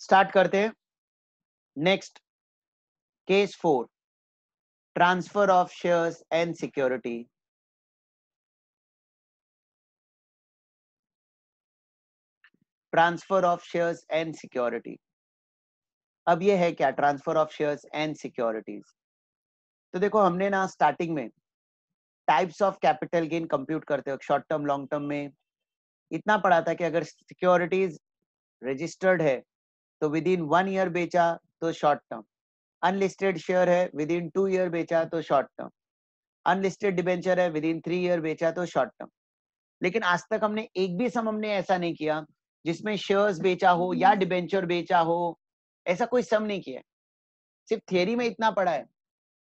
Start करते हैं। Next, case 4, transfer of shares and security. Transfer of shares and security. अब ये है क्या transfer of shares and securities? तो देखो, हमने ना स्टार्टिंग में types of capital gain compute करते हो शॉर्ट टर्म लॉन्ग टर्म में इतना पढ़ा था कि अगर सिक्योरिटीज रजिस्टर्ड है तो विद इन 1 ईयर बेचा तो शॉर्ट टर्म, अनलिस्टेड शेयर है विद इन 2 ईयर बेचा तो शॉर्ट टर्म, अनलिस्टेड डिबेंचर है विद इन 3 ईयर बेचा तो शॉर्ट टर्म। लेकिन आज तक हमने एक भी सम हमने ऐसा नहीं किया जिसमें शेयर्स बेचा हो या डिबेंचर बेचा हो, ऐसा कोई सम नहीं किया। सिर्फ थियरी में इतना पढ़ा है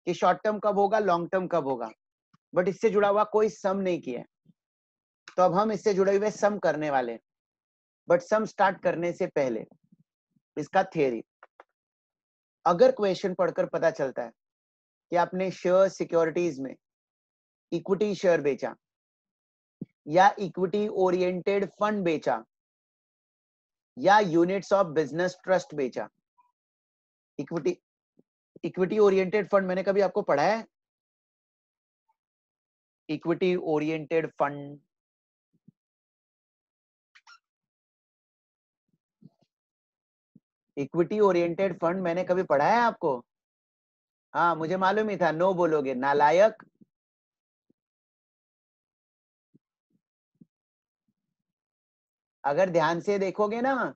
कि शॉर्ट टर्म कब होगा, लॉन्ग टर्म कब होगा, बट इससे जुड़ा हुआ कोई सम नहीं किया। तो अब हम इससे जुड़े हुए सम करने वाले हैं, बट सम स्टार्ट करने से पहले इसका थियरी। अगर क्वेश्चन पढ़कर पता चलता है कि आपने शेयर सिक्योरिटीज में इक्विटी शेयर बेचा या इक्विटी ओरिएंटेड फंड बेचा या यूनिट्स ऑफ बिजनेस ट्रस्ट बेचा। इक्विटी ओरिएंटेड फंड मैंने कभी आपको पढ़ा है? Equity oriented fund, equity oriented fund मैंने कभी पढ़ा है आपको? हाँ, मुझे मालूम ही था, नो बोलोगे, नालायक। अगर ध्यान से देखोगे ना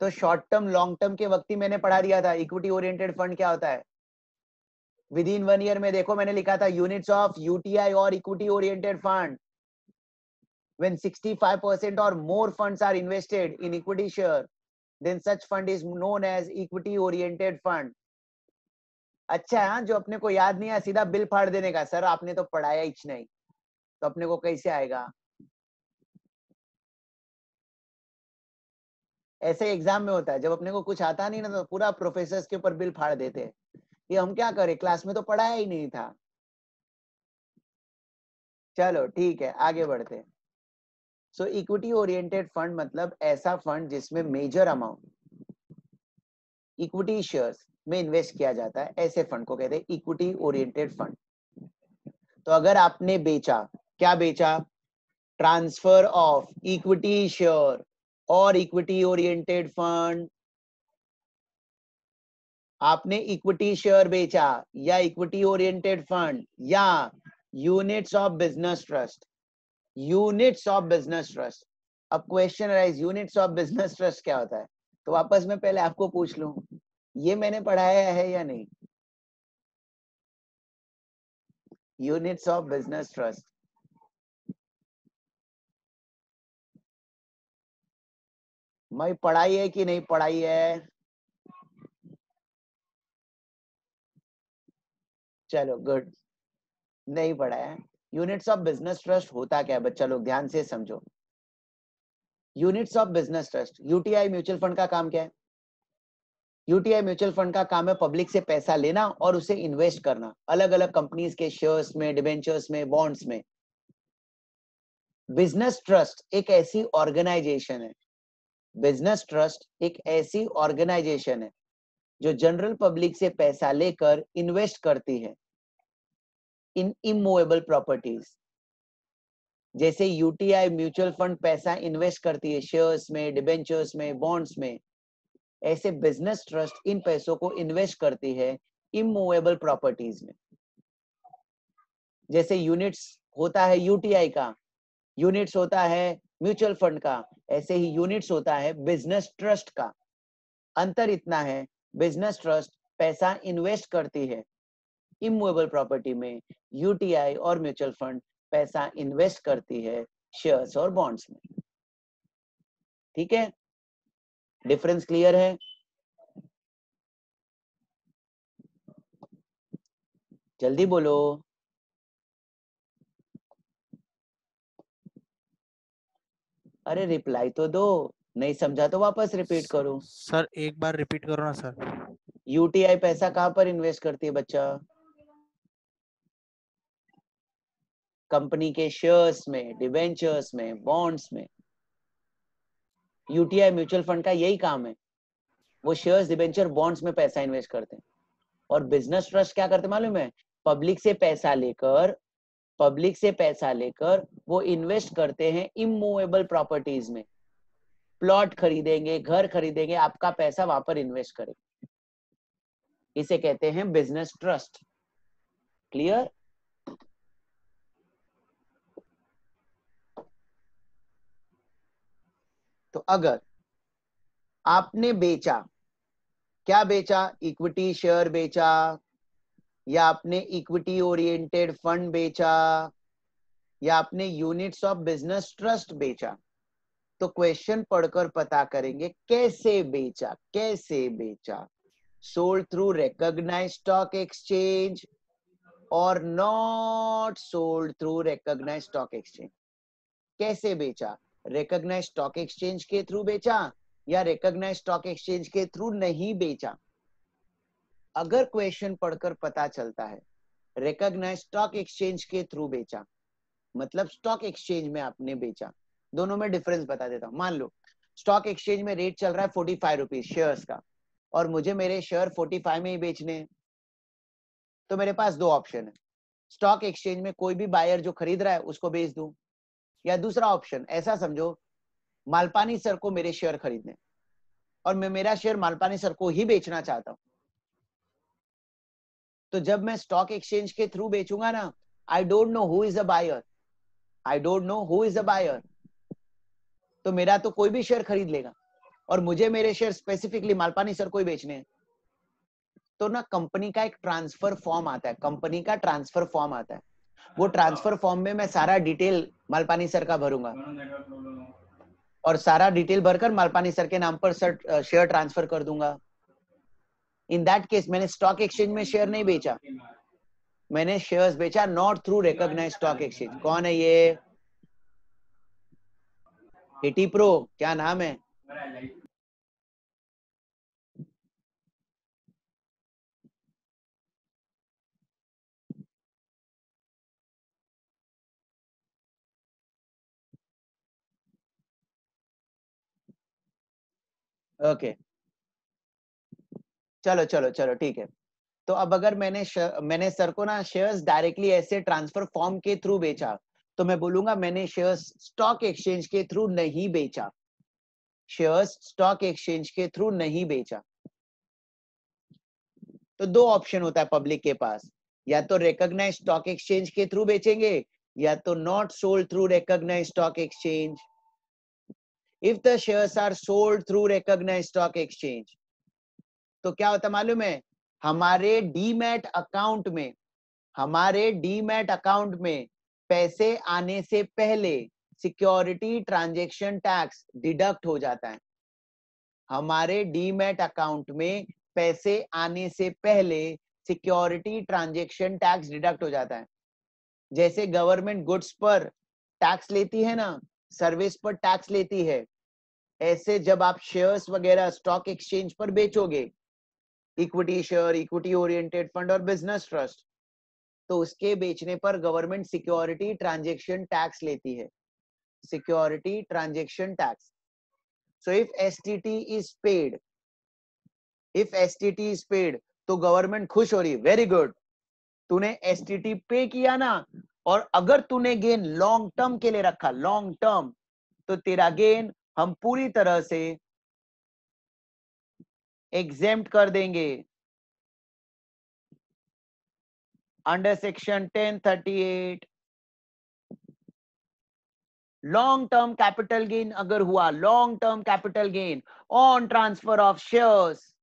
तो शॉर्ट टर्म लॉन्ग टर्म के वक्त ही मैंने पढ़ा दिया था इक्विटी ओरिएंटेड फंड क्या होता है। विद इन 1 ईयर में देखो मैंने लिखा था यूनिट्स ऑफ यूटीआई और equity oriented fund when 65% or more funds are invested in equity share, then such fund is known as equity oriented fund. अच्छा है, जो अपने को याद नहीं है सीधा बिल फाड़ देने का, सर आपने तो पढ़ाया ही नहीं तो अपने को कैसे आएगा? ऐसे एग्जाम में होता है, जब अपने को कुछ आता नहीं ना तो पूरा प्रोफेसर के ऊपर बिल फाड़ देते हैं। ये हम क्या करें, क्लास में तो पढ़ाया ही नहीं था। चलो ठीक है, आगे बढ़ते हैं। सो इक्विटी ओरिएंटेड फंड मतलब ऐसा फंड जिसमें मेजर अमाउंट इक्विटी शेयर्स में इन्वेस्ट किया जाता है, ऐसे फंड को कहते हैं इक्विटी ओरिएंटेड फंड। तो अगर आपने बेचा, क्या बेचा? ट्रांसफर ऑफ इक्विटी शेयर और इक्विटी ओरिएंटेड फंड। आपने इक्विटी शेयर बेचा या इक्विटी ओरिएंटेड फंड या units of business trust, units of business trust. अब question rise, units of business trust क्या होता है? तो वापस में पहले आपको पूछ लूं, ये मैंने पढ़ाया है या नहीं? यूनिट्स ऑफ बिजनेस ट्रस्ट मैं पढ़ाई है कि नहीं पढ़ाई है? चलो गुड, नहीं पढ़ा है। यूनिट्स ऑफ बिजनेस ट्रस्ट होता क्या है बच्चा लोग, ध्यान से समझो। Units of business trust, UTI mutual fund का काम क्या है? यूटीआई म्यूचुअल फंड का काम है पब्लिक से पैसा लेना और उसे इन्वेस्ट करना अलग अलग कंपनीज के शेयर्स में, डिबेंचर्स में, बॉन्ड्स में। बिजनेस ट्रस्ट एक ऐसी ऑर्गेनाइजेशन है, बिजनेस ट्रस्ट एक ऐसी ऑर्गेनाइजेशन है जो जनरल पब्लिक से पैसा लेकर इन्वेस्ट करती है इन इमूवेबल प्रॉपर्टीज। जैसे यूटीआई म्यूचुअल फंड पैसा इन्वेस्ट करती है शेयर्स में, डिबेंचर्स में, बॉन्ड्स में, ऐसे बिजनेस ट्रस्ट इन पैसों को इन्वेस्ट करती है इमूवेबल प्रॉपर्टीज में। जैसे यूनिट्स होता है यूटीआई का, यूनिट्स होता है म्यूचुअल फंड का, ऐसे ही यूनिट्स होता है बिजनेस ट्रस्ट का। अंतर इतना है, बिजनेस ट्रस्ट पैसा इन्वेस्ट करती है इमूवेबल प्रॉपर्टी में, यूटीआई और म्यूचुअल फंड पैसा इन्वेस्ट करती है शेयर्स और बॉन्ड्स में। ठीक है, डिफरेंस क्लियर है? जल्दी बोलो। अरे रिप्लाई तो दो, नहीं समझा तो वापस रिपीट करो। सर एक बार रिपीट करो ना सर। यूटीआई पैसा कहां पर इन्वेस्ट करती है बच्चा? कंपनी के शेयर्स में, डिबेंचर्स में, बॉन्ड्स में। यूटीआई म्यूचुअल फंड का यही काम है, वो शेयर्स, डिबेंचर, बॉन्ड्स में पैसा इन्वेस्ट करते हैं। और बिजनेस ट्रस्ट क्या करते मालूम है? पब्लिक से पैसा लेकर वो इन्वेस्ट करते हैं इमूवेबल प्रॉपर्टीज में। प्लॉट खरीदेंगे, घर खरीदेंगे, आपका पैसा वहां पर इन्वेस्ट करेंगे। इसे कहते हैं बिजनेस ट्रस्ट। क्लियर? तो अगर आपने बेचा, क्या बेचा? इक्विटी शेयर बेचा, या आपने इक्विटी ओरिएंटेड फंड बेचा, या आपने यूनिट्स ऑफ बिजनेस ट्रस्ट बेचा, तो क्वेश्चन पढ़कर पता करेंगे कैसे बेचा। कैसे बेचा? Sold through recognised stock exchange और not sold through recognised stock exchange. कैसे बेचा? रिकॉग्नाइज्ड स्टॉक एक्सचेंज के थ्रू बेचा या रिकॉग्नाइज्ड स्टॉक एक्सचेंज के थ्रू नहीं बेचा? अगर क्वेश्चन पढ़कर पता चलता है रिकॉग्नाइज्ड स्टॉक एक्सचेंज के थ्रू बेचा, मतलब स्टॉक एक्सचेंज में आपने बेचा। दोनों में डिफरेंस बता देता हूं। मान लो स्टॉक एक्सचेंज में रेट चल रहा है 45 रुपीज शेयर्स का, और मुझे मेरे शेयर 45 में ही बेचने हैं, तो मेरे पास दो ऑप्शन है। स्टॉक एक्सचेंज में कोई भी बायर जो खरीद रहा है उसको बेच दूं, या दूसरा ऑप्शन ऐसा समझो, मालपानी सर को मेरे शेयर खरीदने और मैं मेरा शेयर मालपानी सर को ही बेचना चाहता हूं। तो जब मैं स्टॉक एक्सचेंज के थ्रू बेचूंगा ना, I don't know who is a buyer, तो मेरा तो कोई भी शेयर खरीद लेगा, और मुझे मेरे शेयर स्पेसिफिकली मालपानी सर को ही बेचने हैं। तो ना कंपनी का एक ट्रांसफर फॉर्म आता है, वो ट्रांसफर फॉर्म में मैं सारा डिटेल मालपानी सर का भरूंगा, और सारा डिटेल भरकर मालपानी सर के नाम पर शेयर ट्रांसफर कर दूंगा। इन दैट केस मैंने स्टॉक एक्सचेंज में शेयर नहीं बेचा, मैंने शेयर्स बेचा not through recognised stock exchange. कौन है ये? हिटी प्रो, क्या नाम है? ओके, चलो ठीक है। तो अब अगर मैंने सर को ना शेयर्स डायरेक्टली ऐसे ट्रांसफर फॉर्म के थ्रू बेचा, तो मैं बोलूंगा मैंने शेयर्स स्टॉक एक्सचेंज के थ्रू नहीं बेचा, शेयर्स स्टॉक एक्सचेंज के थ्रू नहीं बेचा। तो दो ऑप्शन होता है पब्लिक के पास, या तो रिकॉग्नाइज्ड स्टॉक एक्सचेंज के थ्रू बेचेंगे, या तो not sold through recognised stock exchange. If the shares are sold through recognised stock exchange, तो क्या होता मालूम है? हमारे डीमैट अकाउंट में पैसे आने से पहले सिक्योरिटी ट्रांजैक्शन टैक्स डिडक्ट हो जाता है। हमारे डीमैट अकाउंट में पैसे आने से पहले सिक्योरिटी ट्रांजैक्शन टैक्स डिडक्ट हो जाता है। जैसे गवर्नमेंट गुड्स पर टैक्स लेती है ना, सर्विस पर टैक्स लेती है, ऐसे जब आप शेयर्स वगैरह स्टॉक एक्सचेंज पर बेचोगे, equity share, equity oriented fund और बिजनेस ट्रस्ट, तो उसके बेचने पर गवर्नमेंट सिक्योरिटी ट्रांजैक्शन टैक्स लेती है, security transaction tax. So if STT is paid, तो गवर्नमेंट खुश हो रही है, वेरी गुड, तूने एसटीटी पे किया ना। और अगर तूने गेन लॉन्ग टर्म के लिए रखा, लॉन्ग टर्म, तो तेरा गेन हम पूरी तरह से एग्जेम्प्ट कर देंगे under section 1038। Long term capital gain अगर हुआ, long term capital gain on transfer of shares,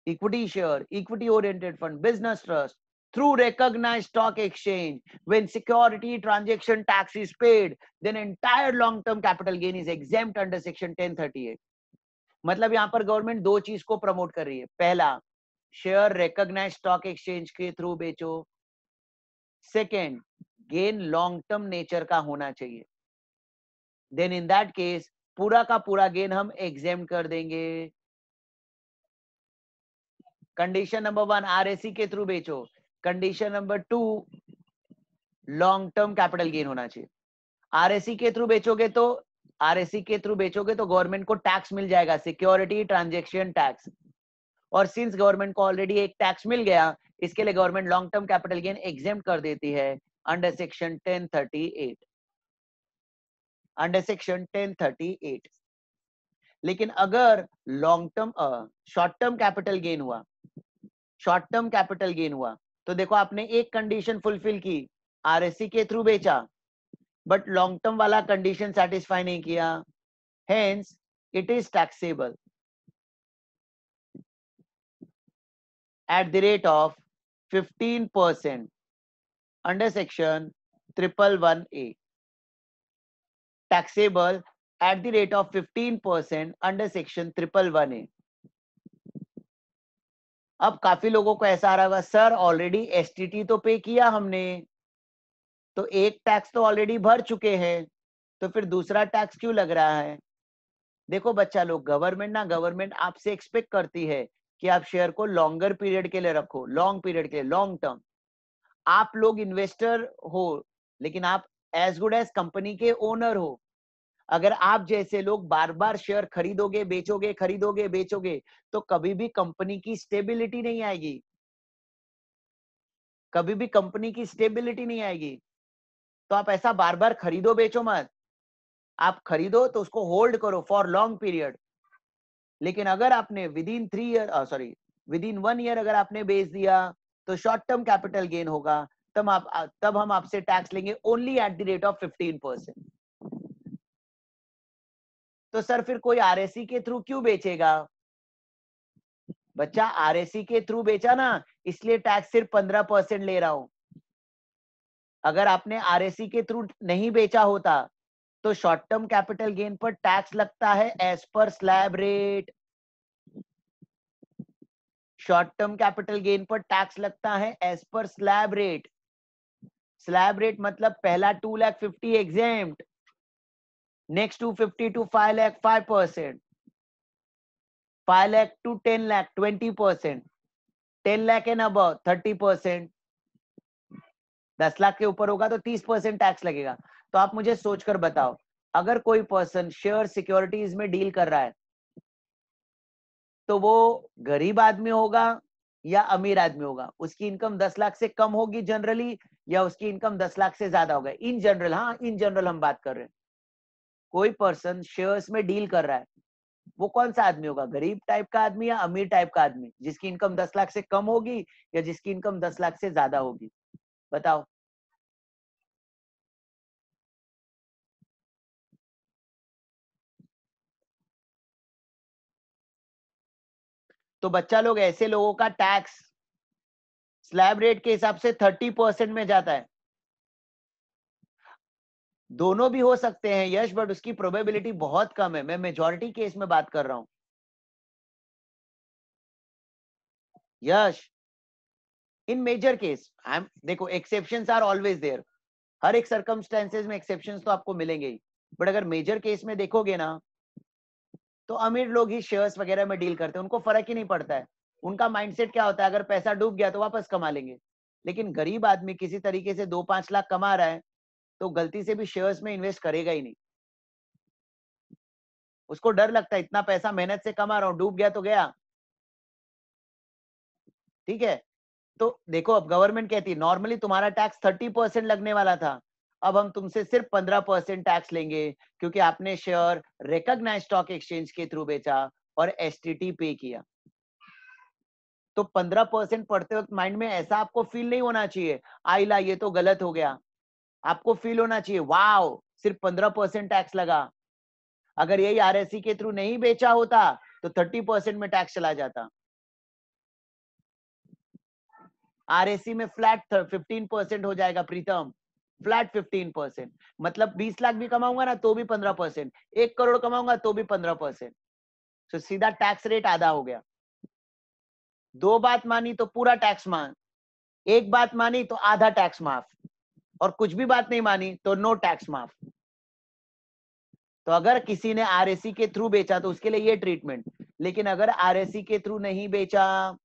equity share, equity oriented fund, business trust through recognized stock exchange, when security transaction tax is paid, then entire long term capital gain is exempt under section 1038। मतलब यहां पर government दो चीज को promote कर रही है। पहला, शेयर रिकॉग्नाइज्ड स्टॉक एक्सचेंज के थ्रू बेचो। Second, gain long term nature का होना चाहिए। देन इन दैट केस पूरा का पूरा गेन हम एग्जेम्प्ट कर देंगे। कंडीशन नंबर 1, आरएसी के थ्रू बेचो। Condition number 2, long term capital gain होना चाहिए। आरएसी के थ्रू बेचोगे तो आरएससी के थ्रू बेचोगे तो गवर्नमेंट को टैक्स मिल जाएगा, सिक्योरिटी ट्रांजैक्शन टैक्स, और सिंस गवर्नमेंट को ऑलरेडी एक टैक्स मिल गया, इसके लिए government long term capital gain exempt कर देती है अंडर सेक्शन 1038, अंडर सेक्शन 1038। लेकिन अगर long term short term capital gain हुआ, शॉर्ट टर्म कैपिटल गेन हुआ, तो देखो आपने एक कंडीशन फुलफिल की, आरएससी के थ्रू बेचा, बट लॉन्ग टर्म वाला कंडीशन सेटिस्फाई नहीं किया, hence it is taxable at the rate of 15% under section 111A, taxable at the rate of 15% under section 111A। अब काफी लोगों को ऐसा आ रहा होगा, सर ऑलरेडी एसटीटी तो पे किया हमने, तो एक टैक्स तो ऑलरेडी भर चुके हैं, तो फिर दूसरा टैक्स क्यों लग रहा है? देखो बच्चा लोग, गवर्नमेंट आपसे एक्सपेक्ट करती है कि आप शेयर को लॉन्गर पीरियड के लिए रखो, लॉन्ग पीरियड के लिए, लॉन्ग टर्म। आप लोग इन्वेस्टर हो, लेकिन आप एज गुड एज कंपनी के ओनर हो। अगर आप जैसे लोग बार बार शेयर खरीदोगे बेचोगे, खरीदोगे बेचोगे, तो कभी भी कंपनी की स्टेबिलिटी नहीं आएगी, कभी भी कंपनी की स्टेबिलिटी नहीं आएगी। तो आप ऐसा बार बार खरीदो बेचो मत, आप खरीदो तो उसको होल्ड करो फॉर लॉन्ग पीरियड। लेकिन अगर आपने विद इन 1 ईयर अगर आपने बेच दिया, तो शॉर्ट टर्म कैपिटल गेन होगा, तब हम आपसे टैक्स लेंगे only at the rate of 15%। तो सर फिर कोई आरएससी के थ्रू क्यों बेचेगा? बच्चा आरएससी के थ्रू बेचा ना, इसलिए टैक्स सिर्फ 15% ले रहा हूं। अगर आपने आरएससी के थ्रू नहीं बेचा होता, तो शॉर्ट टर्म कैपिटल गेन पर टैक्स लगता है as per slab rate. Short term capital gain पर टैक्स लगता है as per slab rate. Slab rate मतलब पहला 2,50,000 exempt, next 250 to 5 lakh 5%, 5 lakh to 10 lakh 20%, 10 lakh and above 30%, 10 lakh के ऊपर होगा तो 30% टैक्स लगेगा। तो आप मुझे सोचकर बताओ, अगर कोई पर्सन शेयर सिक्योरिटीज में डील कर रहा है, तो वो गरीब आदमी होगा या अमीर आदमी होगा? उसकी इनकम 10 लाख से कम होगी जनरली, या उसकी इनकम 10 लाख से ज्यादा होगा इन जनरल? हाँ, इन जनरल हम बात कर रहे हैं। कोई पर्सन शेयर्स में डील कर रहा है, वो कौन सा आदमी होगा? गरीब टाइप का आदमी या अमीर टाइप का आदमी, जिसकी इनकम 10 लाख से कम होगी या जिसकी इनकम 10 लाख से ज्यादा होगी? बताओ। तो बच्चा लोग, ऐसे लोगों का टैक्स स्लैब रेट के हिसाब से 30% में जाता है। दोनों भी हो सकते हैं यश, बट उसकी प्रोबेबिलिटी बहुत कम है। मैं मेजॉरिटी केस में बात कर रहा हूं यश। इन मेजर केस आई एम, देखो एक्सेप्शंस आर ऑलवेज देयर, हर एक सर्कमस्टेंसेस में एक्सेप्शंस तो आपको मिलेंगे ही, बट अगर मेजर केस में देखोगे ना, तो अमीर लोग ही शेयर्स वगैरह में डील करते हैं, उनको फर्क ही नहीं पड़ता है। उनका माइंडसेट क्या होता है, अगर पैसा डूब गया तो वापस कमा लेंगे। लेकिन गरीब आदमी किसी तरीके से 2-5 लाख कमा रहा है, तो गलती से भी शेयर्स में इन्वेस्ट करेगा ही नहीं। उसको डर लगता है, इतना पैसा मेहनत से कमा रहा हूं, डूब गया तो गया। ठीक है, तो देखो अब गवर्नमेंट कहती है नॉर्मली तुम्हारा टैक्स 30% लगने वाला था, अब हम तुमसे सिर्फ 15% टैक्स लेंगे, क्योंकि आपने शेयर रिकॉग्नाइज्ड स्टॉक एक्सचेंज के थ्रू बेचा और एसटीटी पे किया। तो 15% पढ़ते वक्त माइंड में ऐसा आपको फील नहीं होना चाहिए, आइला ये तो गलत हो गया। आपको फील होना चाहिए, वाओ सिर्फ 15% टैक्स लगा। अगर यही आरएससी के थ्रू नहीं बेचा होता तो 30% में टैक्स चला जाता। आरएससी में फ्लैट 15% हो जाएगा प्रीतम, फ्लैट 15%। मतलब 20 लाख भी कमाऊंगा ना तो भी 15%, 1 करोड़ कमाऊंगा तो भी 15%। तो सीधा टैक्स रेट आधा हो गया। 2 बात मानी तो पूरा टैक्स माफ, 1 बात मानी तो आधा टैक्स माफ, और कुछ भी बात नहीं मानी तो नो टैक्स माफ। तो अगर किसी ने आरएससी के थ्रू बेचा तो उसके लिए ये ट्रीटमेंट, लेकिन अगर आरएससी के थ्रू नहीं बेचा,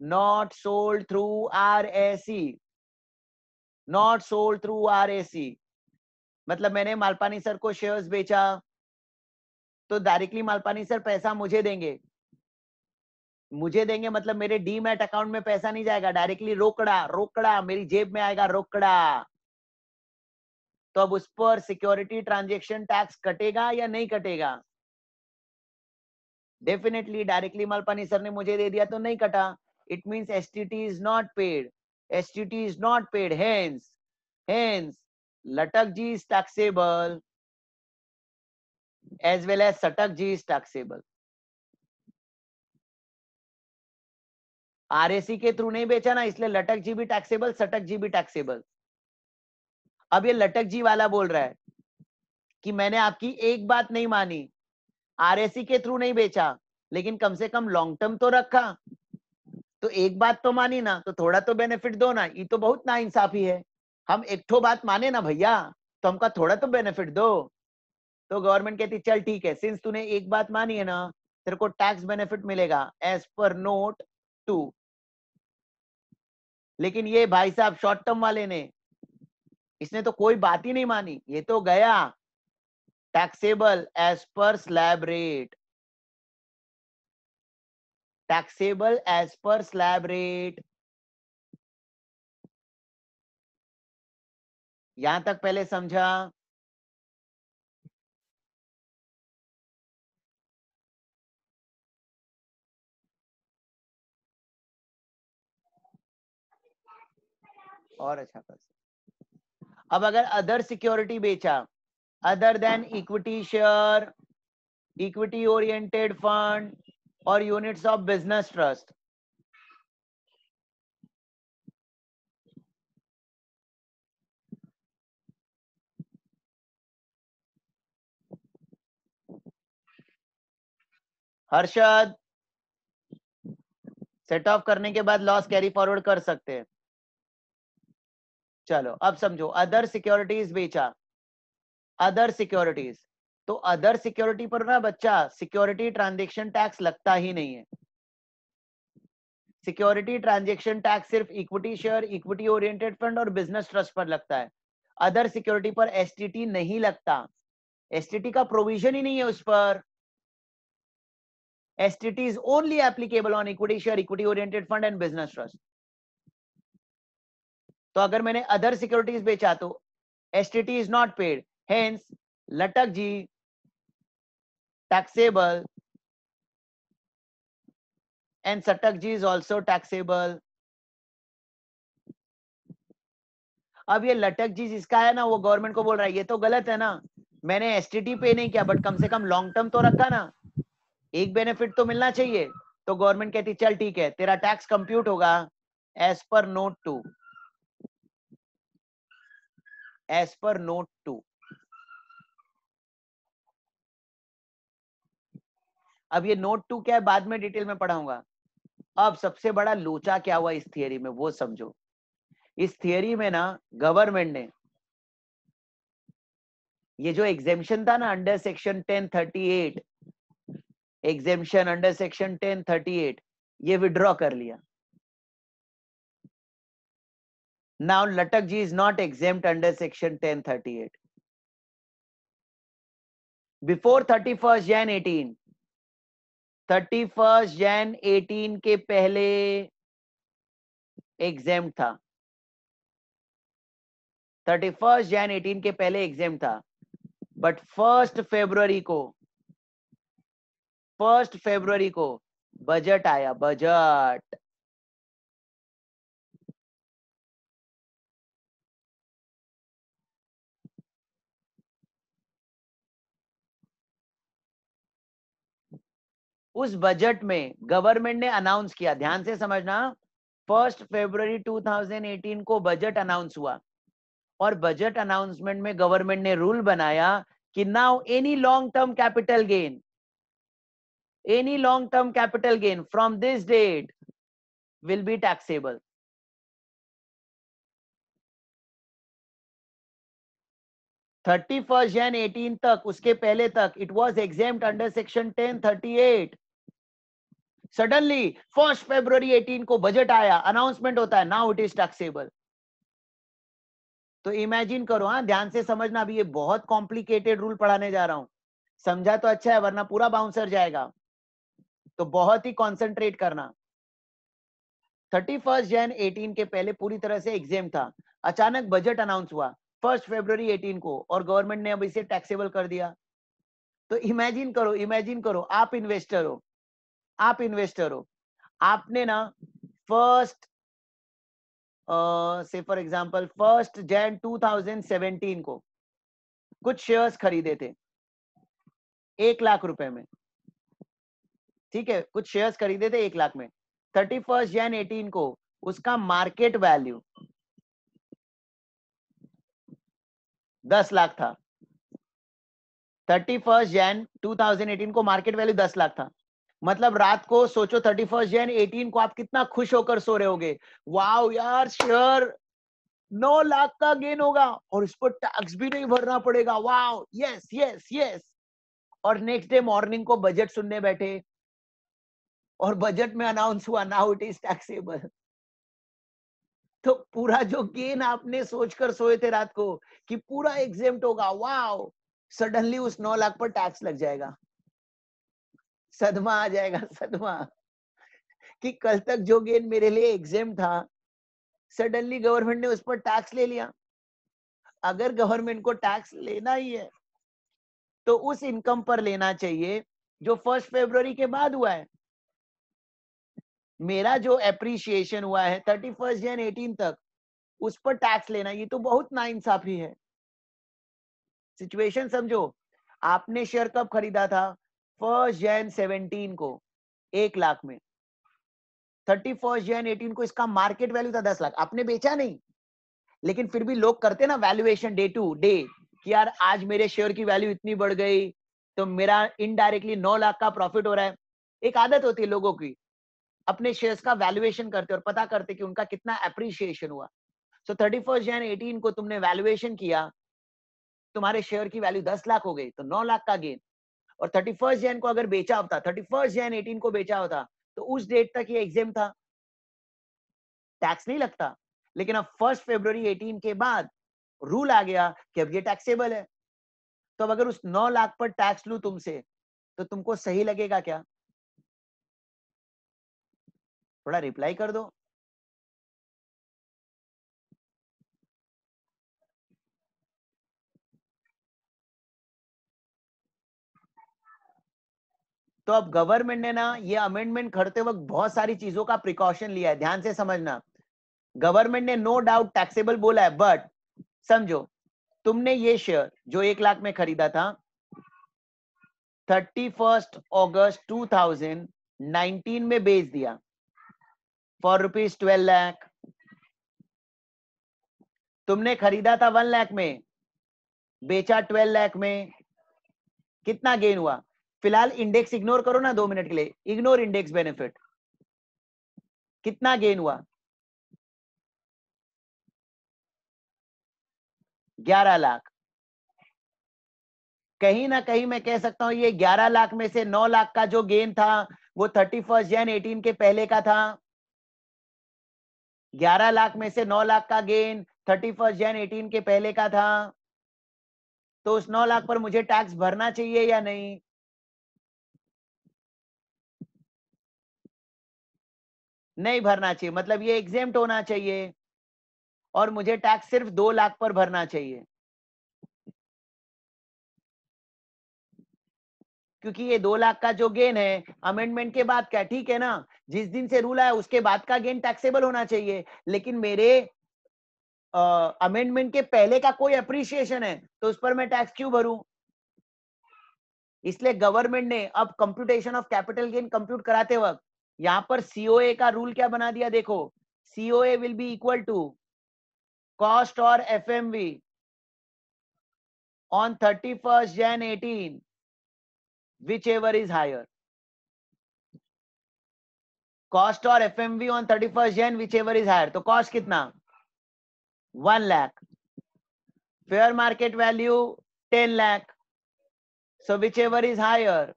not sold through RSC, not sold through RSC, मतलब मैंने मालपानी सर को शेयर्स बेचा, तो डायरेक्टली मालपानी सर पैसा मुझे देंगे, मुझे देंगे मतलब मेरे डीमैट अकाउंट में पैसा नहीं जाएगा, डायरेक्टली रोकड़ा रोकड़ा मेरी जेब में आएगा रोकड़ा। तो अब उस पर सिक्योरिटी ट्रांजैक्शन टैक्स कटेगा या नहीं कटेगा? डेफिनेटली डायरेक्टली मालपानी सर ने मुझे दे दिया तो नहीं कटा, it means STT is not paid, STT is not paid, hence LTCG is taxable as well as STCG is taxable। RSE के थ्रू नहीं बेचा ना, इसलिए लटक जी भी टैक्सेबल, सटक जी भी टैक्सेबल। अब ये लटक जी वाला बोल रहा है कि मैंने आपकी एक बात नहीं मानी, आरएसी के थ्रू नहीं बेचा, लेकिन कम से कम लॉन्ग टर्म तो रखा, तो एक बात तो मानी ना, तो थोड़ा तो बेनिफिट दो ना, ये तो बहुत नाइंसाफी है। हम एक ठो बात माने ना भैया, तो हमका थोड़ा तो बेनिफिट दो। तो गवर्नमेंट कहती चल ठीक है, सिंस तूने एक बात मानी है ना, तेरे को टैक्स बेनिफिट मिलेगा एज पर नोट 2। लेकिन ये भाई साहब शॉर्ट टर्म वाले ने, इसने तो कोई बात ही नहीं मानी, ये तो गया taxable as per slab rate, taxable as per slab rate. यहां तक पहले समझा? और अच्छा कर, अब अगर अदर सिक्योरिटी बेचा, other than equity share, equity oriented fund और यूनिट्स ऑफ बिजनेस ट्रस्ट, हर्षद सेट ऑफ करने के बाद लॉस कैरी फॉरवर्ड कर सकते हैं। चलो अब समझो, अदर सिक्योरिटीज बेचा, अदर सिक्योरिटीज, तो अदर सिक्योरिटी पर ना बच्चा सिक्योरिटी ट्रांजैक्शन टैक्स लगता ही नहीं है। सिक्योरिटी ट्रांजैक्शन टैक्स सिर्फ equity share, equity oriented fund और बिजनेस ट्रस्ट पर लगता है। अदर सिक्योरिटी पर एसटीटी नहीं लगता, एसटीटी का प्रोविजन ही नहीं है उस पर। STT is only applicable on equity share, equity oriented fund and business trust। तो अगर मैंने अदर सिक्योरिटीज बेचा तो STT is not paid, hence लटक जी taxable and सटक जी is also taxable। अब ये लटक जी जिसका है ना, वो गवर्नमेंट को बोल रहा है ये तो गलत है ना, मैंने STT पे नहीं किया बट कम से कम लॉन्ग टर्म तो रखा ना, एक बेनिफिट तो मिलना चाहिए। तो गवर्नमेंट कहती चल ठीक है, तेरा टैक्स कंप्यूट होगा as per note 2, as per note 2। अब ये नोट 2 क्या है बाद में डिटेल में पढ़ाऊंगा। अब सबसे बड़ा लोचा क्या हुआ इस थियरी में वो समझो। इस थियरी में ना गवर्नमेंट ने ये जो एग्जेम्पशन था ना under section 1038, exemption under section 1038, ये विड्रॉ कर लिया। Now LTCG is not exempt under section 1038। Before 31 Jan 18, 31 Jan 18 के पहले एग्जेम्प्ट था, 31 जैन 18 के पहले एग्जेम्प्ट था, बट 1 फरवरी को बजट आया, बजट। उस बजट में गवर्नमेंट ने अनाउंस किया, ध्यान से समझना, 1 फरवरी 2018 को बजट अनाउंस हुआ, और बजट अनाउंसमेंट में गवर्नमेंट ने रूल बनाया कि now any long term capital gain, any long term capital gain from this date will be taxable. 31 Jan 18 तक, उसके पहले तक it was exempt under section 1038। Suddenly 1 फरवरी 18 को बजट आया, अनाउंसमेंट होता है, नाउ इट इज टैक्सेबल। तो इमेजिन करो, हाँ ध्यान से समझना, अभी ये बहुत कॉम्प्लिकेटेड रूल पढ़ाने जा रहा हूं। समझा तो अच्छा है, वरना पूरा बाउंसर जाएगा। तो बहुत ही कॉन्सेंट्रेट करना। 31 जन 18 के पहले पूरी तरह से एग्जेम था। अचानक बजट अनाउंस हुआ 1 फरवरी 18 को, और गवर्नमेंट ने अब इसे टैक्सेबल कर दिया। तो इमेजिन करो, आप इन्वेस्टर हो, आपने ना फर्स्ट से फॉर एग्जांपल 1 जन 2017 को कुछ शेयर्स खरीदे थे 1 लाख रुपए में, ठीक है, कुछ शेयर्स खरीदे थे 1 लाख में। 31 जन 18 को उसका मार्केट वैल्यू 10 लाख था। 31 जन 2018 को मार्केट वैल्यू 10 लाख था। मतलब रात को सोचो 31 जन 18 को आप कितना खुश होकर सो रहे होगे, वाओ यार शेयर 9 लाख का गेन होगा और इस पर टैक्स भी नहीं भरना पड़ेगा, वाओ यस यस यस। और नेक्स्ट डे मॉर्निंग को बजट सुनने बैठे और बजट में अनाउंस हुआ नाउ इट इज टैक्सेबल। तो पूरा जो गेन आपने सोचकर सोए थे रात को कि पूरा एग्जेम्प्ट होगा, वाओ, सडनली उस 9 लाख पर टैक्स लग जाएगा। सदमा आ जाएगा, सदमा, कि कल तक जो गेन मेरे लिए एग्जेम्प्ट था, सडनली गवर्नमेंट ने उस पर टैक्स ले लिया। अगर गवर्नमेंट को टैक्स लेना ही है तो उस इनकम पर लेना चाहिए जो 1 फरवरी के बाद हुआ है। मेरा जो एप्रिसिएशन हुआ है 31 जन 18 तक, उस पर टैक्स लेना, ये तो बहुत नाइंसाफी है। सिचुएशन समझो, आपने शेयर कब खरीदा था? 1 जन 17 को 1 लाख में। 31 जन 18 को इसका मार्केट वैल्यू था 10 लाख। आपने बेचा नहीं, लेकिन फिर भी लोग करते ना वैल्यूएशन डे टू डे, कि यार आज मेरे शेयर की वैल्यू इतनी बढ़ गई तो मेरा इनडायरेक्टली 9 लाख का प्रॉफिट हो रहा है। एक आदत होती है लोगों की, अपने शेयर्स का वैल्यूएशन करते और पता करते कि उनका कितना एप्रिसिएशन हुआ। सो 31 जन 18 को तुमने वैल्यूएशन किया, तुम्हारे शेयर की वैल्यू 10 लाख हो गई, तो 9 लाख का गेन। और 31 जन को अगर बेचा होता, 31 जन 18 को बेचा होता, तो उस डेट तक ये एग्जेम था, टैक्स नहीं लगता। लेकिन अब 1 फरवरी 18 के बाद रूल आ गया कि अब ये टैक्सेबल है। तो अब अगर उस 9 लाख पर टैक्स लूं तुमसे, तो तुमको सही लगेगा क्या? थोड़ा रिप्लाई कर दो। तो अब गवर्नमेंट ने ना ये अमेंडमेंट करते वक्त बहुत सारी चीजों का प्रिकॉशन लिया है, ध्यान से समझना। गवर्नमेंट ने नो डाउट टैक्सेबल बोला है, बट समझो, तुमने ये शेयर जो 1 लाख में खरीदा था 31 अगस्त 2019 में बेच दिया फॉर रुपीज 12 लाख। तुमने खरीदा था 1 लाख में, बेचा 12 लाख में, कितना गेन हुआ? फिलहाल इंडेक्स इग्नोर करो ना 2 मिनट के लिए, इग्नोर इंडेक्स बेनिफिट। कितना गेन हुआ? 11 लाख। कहीं ना कहीं मैं कह सकता हूं ये 11 लाख में से 9 लाख का जो गेन था वो 31 जन 18 के पहले का था। 11 लाख में से 9 लाख का गेन 31 जन 18 के पहले का था। तो उस 9 लाख पर मुझे टैक्स भरना चाहिए या नहीं? नहीं भरना चाहिए, मतलब ये एग्जेम्प्ट होना चाहिए और मुझे टैक्स सिर्फ 2 लाख पर भरना चाहिए, क्योंकि ये 2 लाख का जो गेन है अमेंडमेंट के बाद क्या, ठीक है ना, जिस दिन से रूल आया उसके बाद का गेन टैक्सेबल होना चाहिए। लेकिन मेरे अमेंडमेंट के पहले का कोई अप्रिसिएशन है तो उस पर मैं टैक्स क्यों भरूं? इसलिए गवर्नमेंट ने अब computation of capital gain compute कराते वक्त यहां पर सीओए का रूल क्या बना दिया, देखो, COA will be equal to cost और FMV on 31st Jan 18, whichever is higher. Cost और FMV on 31st Jan, whichever is higher. तो cost कितना? 1 lakh. Fair market value 10 lakh. So whichever is higher,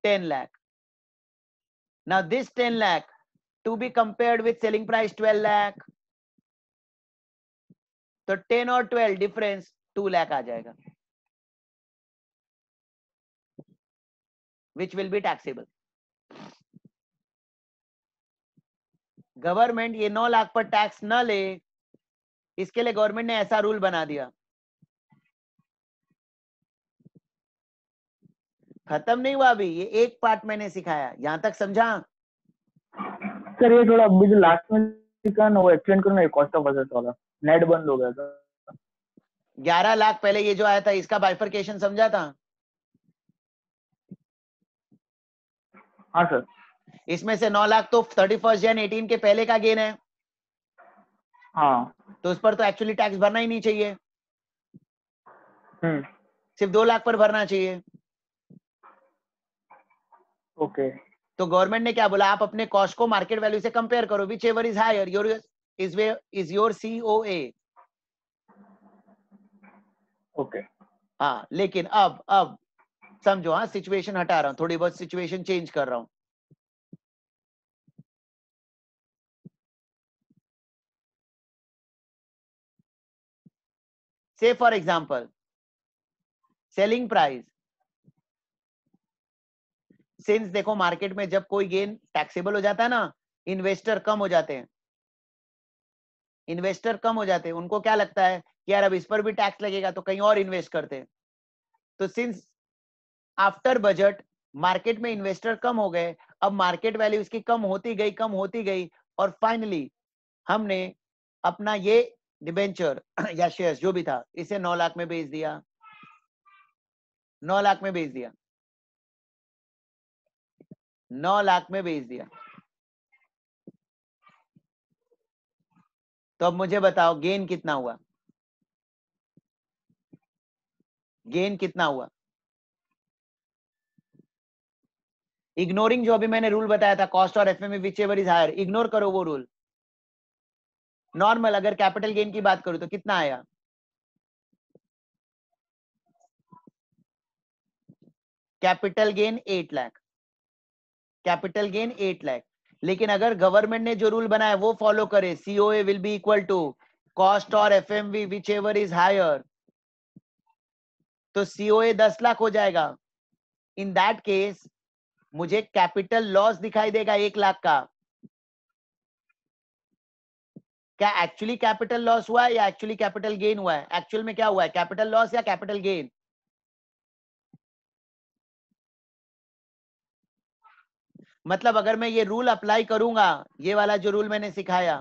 10 lakh. Now this 10 lakh to be compared with selling price 12 lakh. तो 10 और 12 difference 2 lakh आ जाएगा। which will be taxable. Government ये 9 लाख पर tax न ले, इसके लिए गवर्नमेंट ने ऐसा रूल बना दिया। खत्म नहीं हुआ अभी, ये एक पार्ट मैंने सिखाया, यहां तक समझा? सर ये थोड़ा अभी जो लास्ट में सिखा ना वो एक्सप्लेन करो ना, कॉस्ट ऑफ असेट्स वाला नेट बंद हो गया था। 11 लाख पहले ये जो आया था इसका बाइफरकेशन समझा था? हाँ सर। इसमें से 9 लाख तो 31 जन 18 के पहले का गेन है। हाँ। तो उस पर तो एक्चुअली टैक्स भरना ही नहीं चाहिए, सिर्फ 2 लाख पर भरना चाहिए। ओके। तो गवर्नमेंट ने क्या बोला, आप अपने कॉस्ट को मार्केट वैल्यू से कंपेयर करो, whichever is higher your is your COA। Okay. हाँ, लेकिन अब समझो, हाँ सिचुएशन हटा रहा हूँ, थोड़ी बहुत सिचुएशन चेंज कर रहा हूँ। से for example selling price, since देखो मार्केट में जब कोई गेन टैक्सेबल हो जाता है ना, इन्वेस्टर कम हो जाते हैं, इन्वेस्टर कम हो जाते हैं, उनको क्या लगता है कि यार अब इस पर भी टैक्स लगेगा तो कहीं और इन्वेस्ट करते हैं। तो सिंस आफ्टर बजट मार्केट में इन्वेस्टर कम हो गए, अब मार्केट वैल्यू इसकी कम होती गई और फाइनली हमने अपना ये डिबेंचर या शेयर्स जो भी था इसे 9 लाख में बेच दिया, 9 लाख में बेच दिया, 9 लाख में बेच दिया। तो अब मुझे बताओ गेन कितना हुआ, गेन कितना हुआ? इग्नोरिंग जो अभी मैंने रूल बताया था, कॉस्ट और FMV whichever is higher, ignore करो वो रूल। नॉर्मल अगर कैपिटल गेन की बात करूं तो कितना आया? Capital gain 8 lakh, capital gain 8 lakh. लेकिन अगर गवर्नमेंट ने जो रूल बनाया वो फॉलो करे, COA will be equal to cost और FMV whichever is higher, तो COA 10 लाख हो जाएगा। इन दैट केस मुझे कैपिटल लॉस दिखाई देगा 1 लाख का। क्या एक्चुअली कैपिटल लॉस हुआ है या एक्चुअली कैपिटल गेन हुआ है? एक्चुअल में क्या हुआ है, कैपिटल लॉस या कैपिटल गेन? मतलब अगर मैं ये रूल अप्लाई करूंगा, ये वाला जो रूल मैंने सिखाया,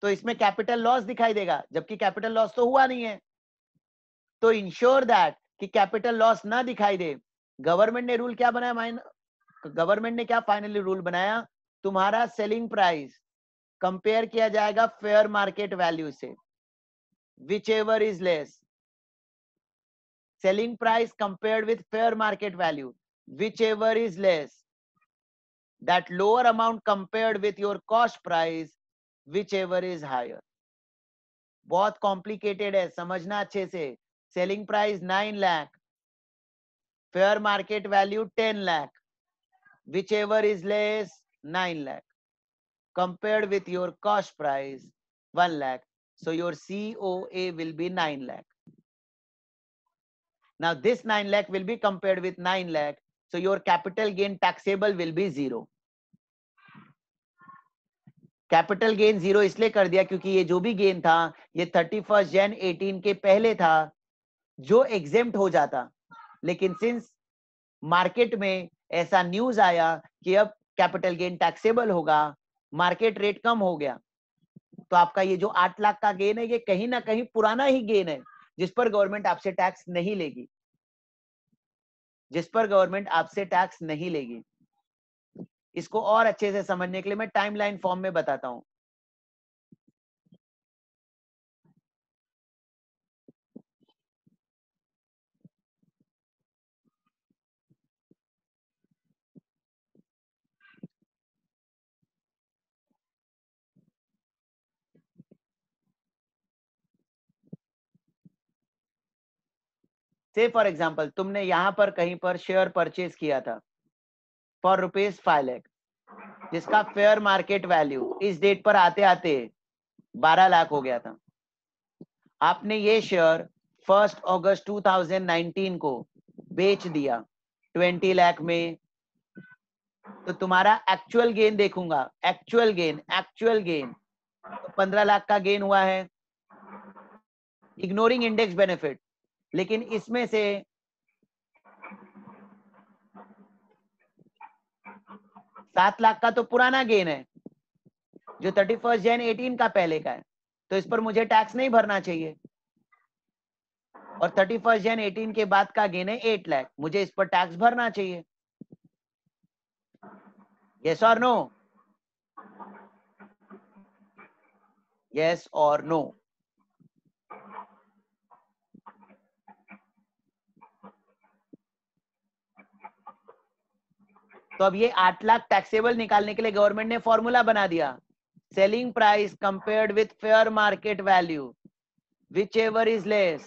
तो इसमें कैपिटल लॉस दिखाई देगा, जबकि कैपिटल लॉस तो हुआ नहीं है। तो इंश्योर दैट कि कैपिटल लॉस ना दिखाई दे, गवर्नमेंट ने रूल क्या बनाया, गवर्नमेंट ने क्या फाइनली रूल बनाया, तुम्हारा सेलिंग प्राइस कंपेयर किया जाएगा फेयर मार्केट वैल्यू से, which ever is less, selling price compared with fair market value, whichever is less, that lower amount compared with your cost price, whichever is higher. बहुत complicated है, समझना अच्छे से। Selling price 9 lakh, fair market value 10 lakh, whichever is less 9 lakh compared with your cost price 1 lakh, so your COA will be 9 lakh. Now this 9 lakh will be compared with 9 lakh, so your capital gain taxable will be 0. Capital gain 0 इसलिए कर दिया क्योंकि ये जो भी gain था ये 31 जन 18 के पहले था, जो एग्जेम्प्ट हो जाता। लेकिन सिंस मार्केट में ऐसा न्यूज आया कि अब कैपिटल गेन टैक्सेबल होगा, मार्केट रेट कम हो गया, तो आपका ये जो 8 लाख का गेन है ये कहीं ना कहीं पुराना ही गेन है, जिस पर गवर्नमेंट आपसे टैक्स नहीं लेगी, जिस पर गवर्नमेंट आपसे टैक्स नहीं लेगी। इसको और अच्छे से समझने के लिए मैं टाइमलाइन फॉर्म में बताता हूं। से फॉर एग्जाम्पल तुमने यहां पर कहीं पर शेयर परचेज किया था फॉर ₹5 लाख, जिसका फेयर मार्केट वैल्यू इस डेट पर आते आते 12 लाख हो गया था। आपने ये शेयर 1 अगस्त 2019 को बेच दिया 20 लाख में, तो तुम्हारा एक्चुअल गेन देखूंगा, एक्चुअल गेन तो 15 लाख का गेन हुआ है, इग्नोरिंग इंडेक्स बेनिफिट। लेकिन इसमें से 7 लाख का तो पुराना गेन है जो 31 जन 18 का पहले का है, तो इस पर मुझे टैक्स नहीं भरना चाहिए। और 31 जन 18 के बाद का गेन है 8 लाख, मुझे इस पर टैक्स भरना चाहिए। यस और नो? यस और नो? तो अब ये 8 लाख टैक्सेबल निकालने के लिए गवर्नमेंट ने फॉर्मूला बना दिया, selling price compared with fair market value, whichever is less,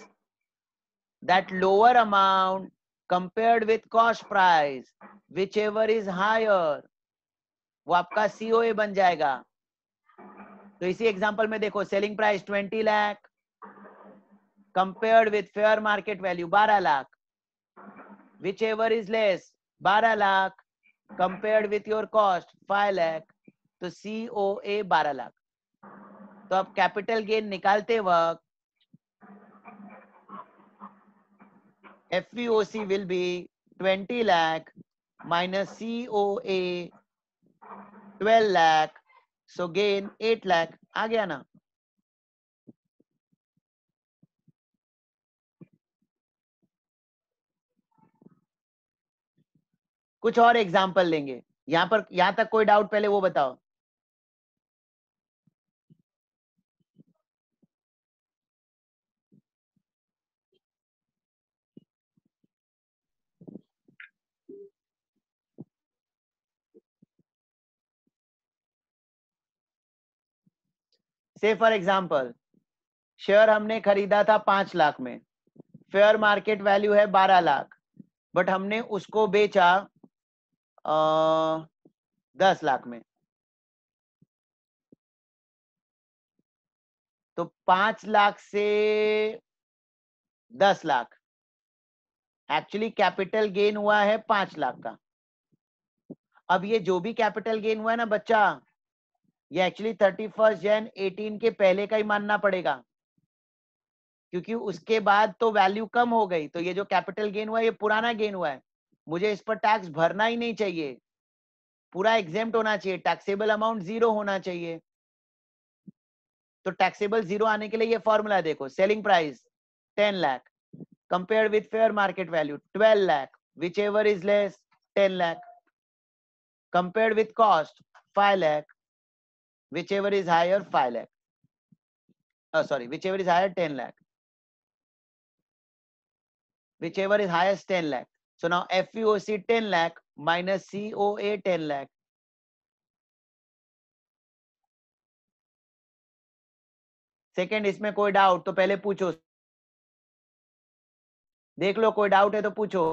that lower amount compared with cost price, whichever is higher, वो आपका COA बन जाएगा। तो इसी एग्जांपल में देखो, selling price 20 lakh compared with fair market value 12 lakh, whichever is less 12 lakh compared with your cost 5 lakh, तो COA 12 lakh. तो अब कैपिटल गेन निकालते वक्त FVOC will be 20 lakh minus COA 12 lakh, so gain 8 lakh। आ गया ना? कुछ और एग्जांपल लेंगे यहां पर, यहां तक कोई डाउट पहले वो बताओ। से फॉर एग्जांपल, शेयर हमने खरीदा था 5 लाख में, फेयर मार्केट वैल्यू है 12 लाख, बट हमने उसको बेचा 10 लाख में। तो 5 लाख से 10 लाख, एक्चुअली कैपिटल गेन हुआ है 5 लाख का। अब ये जो भी कैपिटल गेन हुआ है ना बच्चा, ये एक्चुअली 31 जन 18 के पहले का ही मानना पड़ेगा, क्योंकि उसके बाद तो वैल्यू कम हो गई। तो ये जो कैपिटल गेन हुआ है ये पुराना गेन हुआ है, मुझे इस पर टैक्स भरना ही नहीं चाहिए, पूरा एग्जेम्प्ट होना चाहिए, टैक्सेबल अमाउंट 0 होना चाहिए। तो टैक्सेबल 0 आने के लिए ये फॉर्मूला देखो, selling price 10 lakh compared with fair market value 12 lakh, which ever is less 10 lakh, compared with cost 5 lakh, whichever is higher 5 lakh, sorry, whichever is higher 10 lakh, whichever is highest 10 lakh. So now FVOC 10 lakh minus COA 10 lakh. Second, इसमें कोई doubt तो पहले पूछो, देख लो कोई doubt है तो पूछो।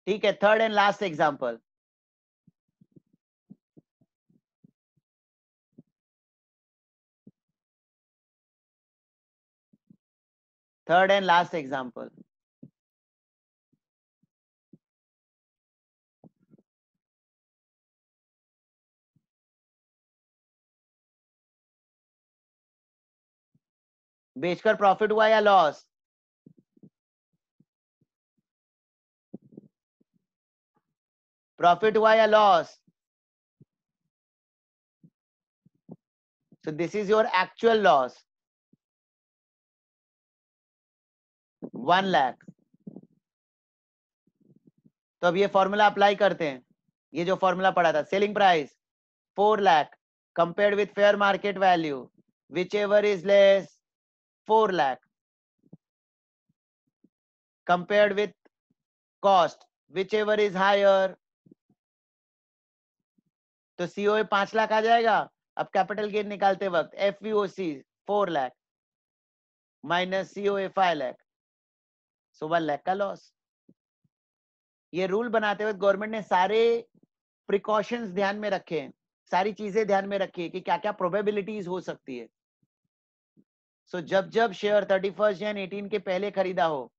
ठीक है, third and last example. Third and last example, बेचकर प्रॉफिट हुआ या लॉस? प्रॉफिट हुआ या loss? So this is your actual loss, 1 lakh. तो अब ये फॉर्मूला अप्लाई करते हैं, ये जो फॉर्मूला पढ़ा था, selling price 4 lakh compared with fair market value, whichever is less 4 lakh, compared with cost whichever is higher, तो COA 5 लाख आ जाएगा। अब कैपिटल गेन निकालते वक्त FVOC 4 lakh minus COA 5 lakh, so 1 lakh का लॉस। ये रूल बनाते हुए गवर्नमेंट ने सारे प्रिकॉशंस ध्यान में रखे हैं, सारी चीजें ध्यान में रखी है कि क्या क्या प्रोबेबिलिटीज हो सकती है। सो जब जब शेयर 31 जन 18 के पहले खरीदा हो,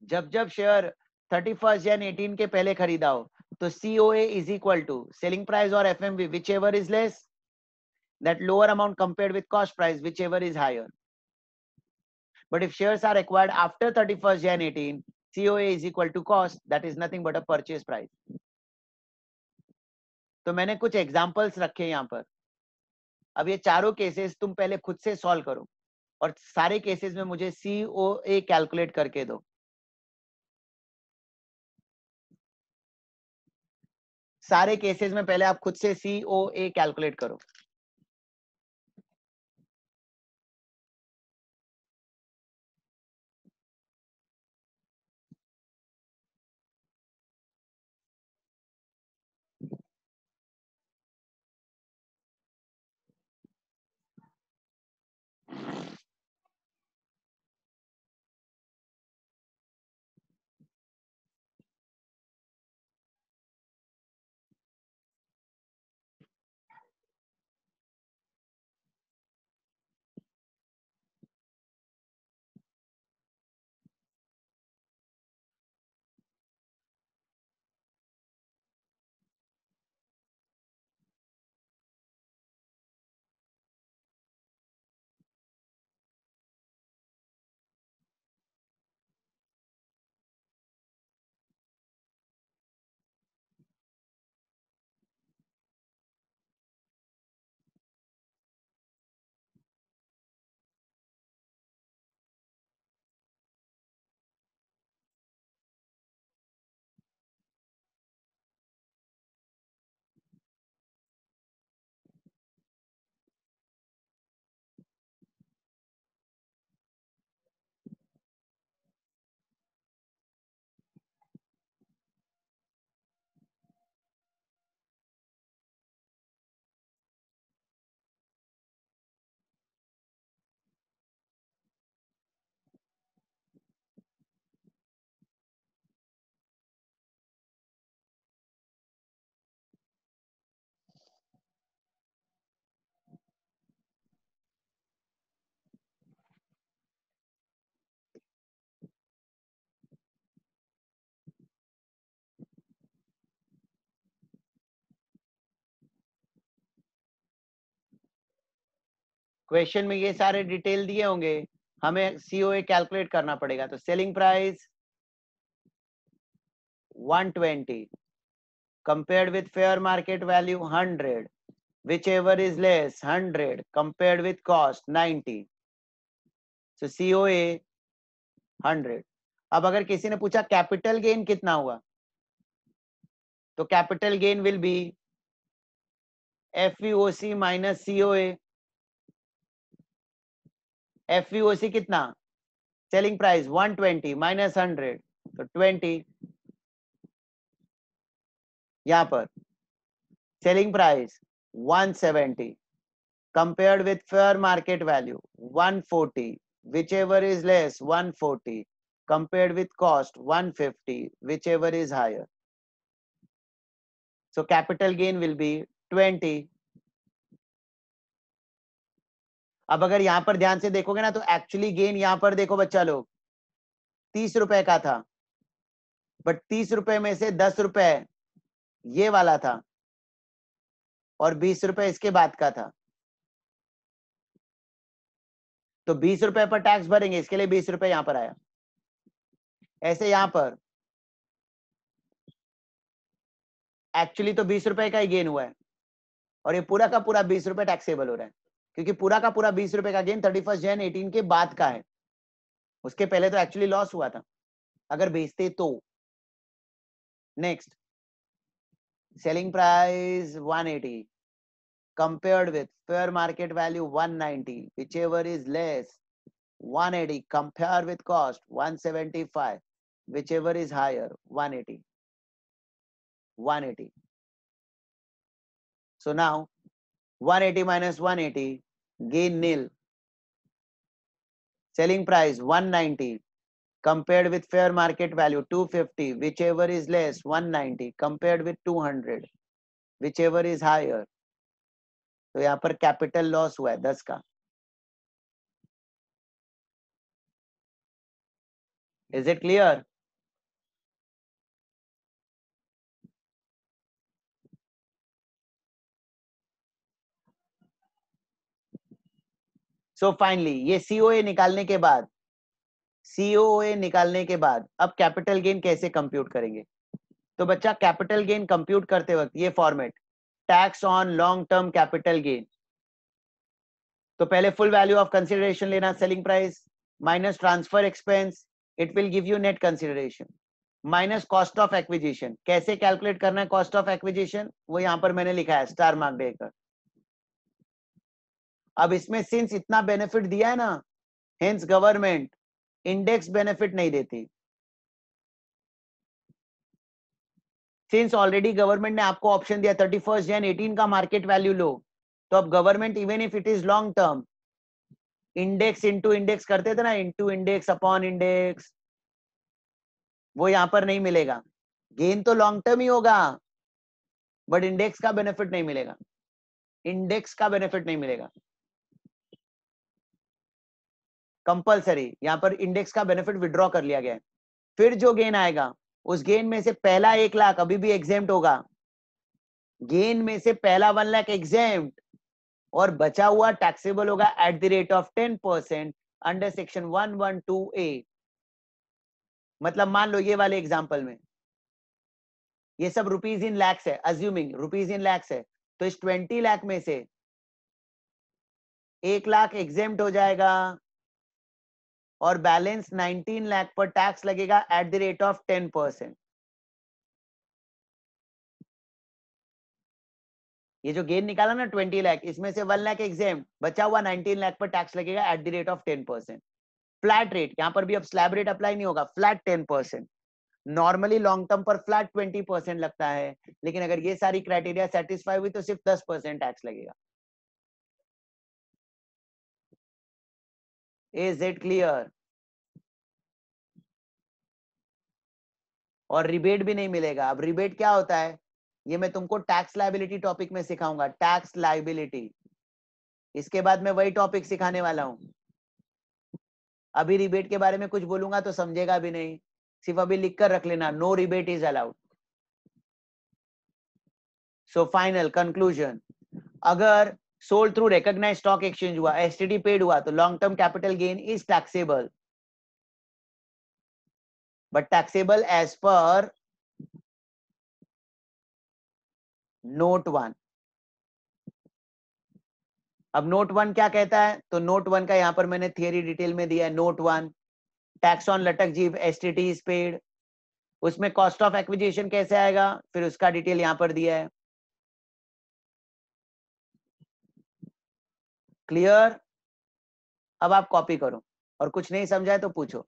जब जब शेयर 31 जन 18 के पहले खरीदा हो, तो COA is equal to selling price और FMV whichever is less, that lower amount compared with cost price whichever is higher. But if shares are acquired after 31st Jan 18, COA is equal to cost, that is nothing but a purchase price. तो मैंने कुछ examples रखे यहाँ पर। अब ये चारों cases तुम पहले खुद से सॉल्व करो और सारे केसेस में मुझे COA कैलकुलेट करके दो। सारे केसेस में पहले आप खुद से COA कैलकुलेट करो। क्वेश्चन में ये सारे डिटेल दिए होंगे, हमें COA कैलकुलेट करना पड़ेगा। तो selling price 120 compared with fair market value 100, whichever is less 100 compared with cost 90, so COA 100। अब अगर किसी ने पूछा कैपिटल गेन कितना हुआ, तो capital gain will be FVOC minus COA। FVOC कितना, सेलिंग प्राइस 120 माइनस 100, तो 20। यहां पर selling price 170 compared with fair market value 140, whichever is less 140 compared with cost 150, whichever is higher, so capital gain will be 20। अब अगर यहां पर ध्यान से देखोगे ना, तो एक्चुअली गेन यहां पर देखो बच्चा लोग 30 रुपए का था, बट 30 रुपए में से 10 रुपए ये वाला था और 20 रुपए इसके बाद का था, तो 20 रुपए पर टैक्स भरेंगे, इसके लिए 20 रुपए यहां पर आया। ऐसे यहां पर एक्चुअली तो 20 रुपए का ही गेन हुआ है और ये पूरा का पूरा 20 रुपए टैक्सेबल हो रहा है, क्योंकि पूरा का पूरा 20 रुपए का गेन 31 जन 18 के बाद का है, उसके पहले तो एक्चुअली लॉस हुआ था अगर बेचते तो। Next, selling price 180 compared with fair market value 190, whichever is less 180 compare with cost 175, whichever is higher 180। So now 180 minus 180, gain nil. Selling price 190 compared with fair market value 250, whichever is less 190 compared with 200, whichever is higher. तो यहाँ पर capital loss हुआ है 10 का. Is it clear? So finally ये COA निकालने के बाद अब कैपिटल गेन कैसे कंप्यूट करेंगे? तो बच्चा कैपिटल गेन कंप्यूट करते वक्त ये format, tax on long term capital gain. तो पहले फुल वैल्यू ऑफ कंसिडरेशन लेना, selling price minus transfer expense, it will give you net consideration, minus cost of acquisition. कैसे कैलकुलेट करना है कॉस्ट ऑफ एक्विजिशन? वो यहां पर मैंने लिखा है स्टार मार्क देकर. अब इसमें सिंस इतना बेनिफिट दिया है ना, हेंस गवर्नमेंट इंडेक्स बेनिफिट नहीं देती. सिंस ऑलरेडी गवर्नमेंट ने आपको ऑप्शन दिया 31 जन 18 का मार्केट वैल्यू लो, तो अब government even if it is long term index into index करते थे ना, इनटू इंडेक्स अपॉन इंडेक्स, वो यहां पर नहीं मिलेगा. गेन तो लॉन्ग टर्म ही होगा बट इंडेक्स का बेनिफिट नहीं मिलेगा. इंडेक्स का बेनिफिट नहीं मिलेगा कंपलसरी. यहां पर इंडेक्स का बेनिफिट विड्रॉ कर लिया गया है. फिर जो गेन आएगा उस गेन में से पहला 1 लाख अभी भी एग्जेम्प्ट होगा. गेन में से पहला 1 लाख एग्जेम्प्ट और बचा हुआ टैक्सेबल होगा at the rate of 10% under section 112A. मतलब मान लो ये वाले एग्जांपल में ये सब रुपीज इन लैक्स है, अज्यूमिंग रुपीज इन लैक्स है, तो इस 20 लाख में से 1 लाख एग्जेम्प्ट हो जाएगा और बैलेंस 19 लाख पर टैक्स लगेगा एट द रेट ऑफ 10%. ये जो गेन निकाला ना 20 लाख, इसमें से 1 लाख एग्जेम्प्ट, बचा हुआ 19 लाख पर टैक्स लगेगा at the rate of 10%. Flat rate, यहां पर भी अब स्लैब रेट अप्लाई नहीं होगा, फ्लैट 10%. नॉर्मली लॉन्ग टर्म पर फ्लैट 20% लगता है, लेकिन अगर ये सारी क्राइटेरिया सेटिस्फाई हुई तो सिर्फ 10% टैक्स लगेगा. Is it clear? और रिबेट भी नहीं मिलेगा. अब रिबेट क्या होता है ये मैं तुमको टैक्स लायबिलिटी टॉपिक में सिखाऊंगा. टैक्स लायबिलिटी, इसके बाद मैं वही टॉपिक सिखाने वाला हूं. अभी रिबेट के बारे में कुछ बोलूंगा तो समझेगा भी नहीं, सिर्फ अभी लिख कर रख लेना, no rebate is allowed. So final conclusion, अगर sold through recognised stock exchange हुआ, एसटीडी पेड हुआ, तो long term capital gain is taxable, but taxable as per note 1. अब नोट 1 क्या कहता है? तो नोट 1 का यहां पर मैंने थियरी डिटेल में दिया है. नोट 1, टैक्स ऑन लटक जीव एसटीटी इज पेड, उसमें कॉस्ट ऑफ एक्विजिशन कैसे आएगा फिर उसका डिटेल यहां पर दिया है. क्लियर? अब आप कॉपी करो और कुछ नहीं समझाए तो पूछो.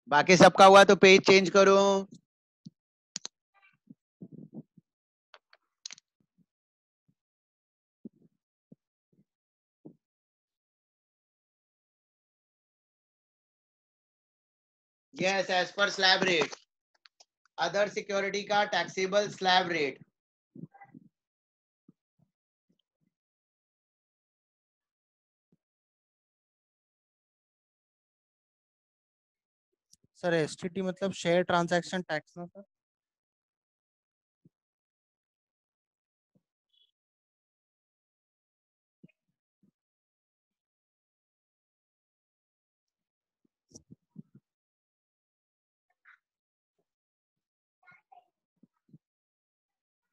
बाकी सबका हुआ तो पेज चेंज करो। Yes, as per slab rate, other security का taxable slab rate. Sir STT मतलब शेयर ट्रांजैक्शन टैक्स ना sir?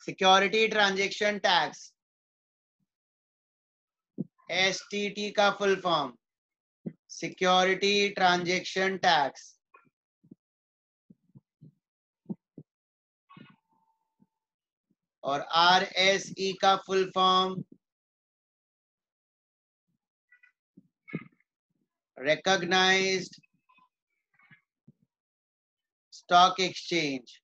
Security transaction tax, STT का full form security transaction tax. और आरएसई का full form recognised stock exchange.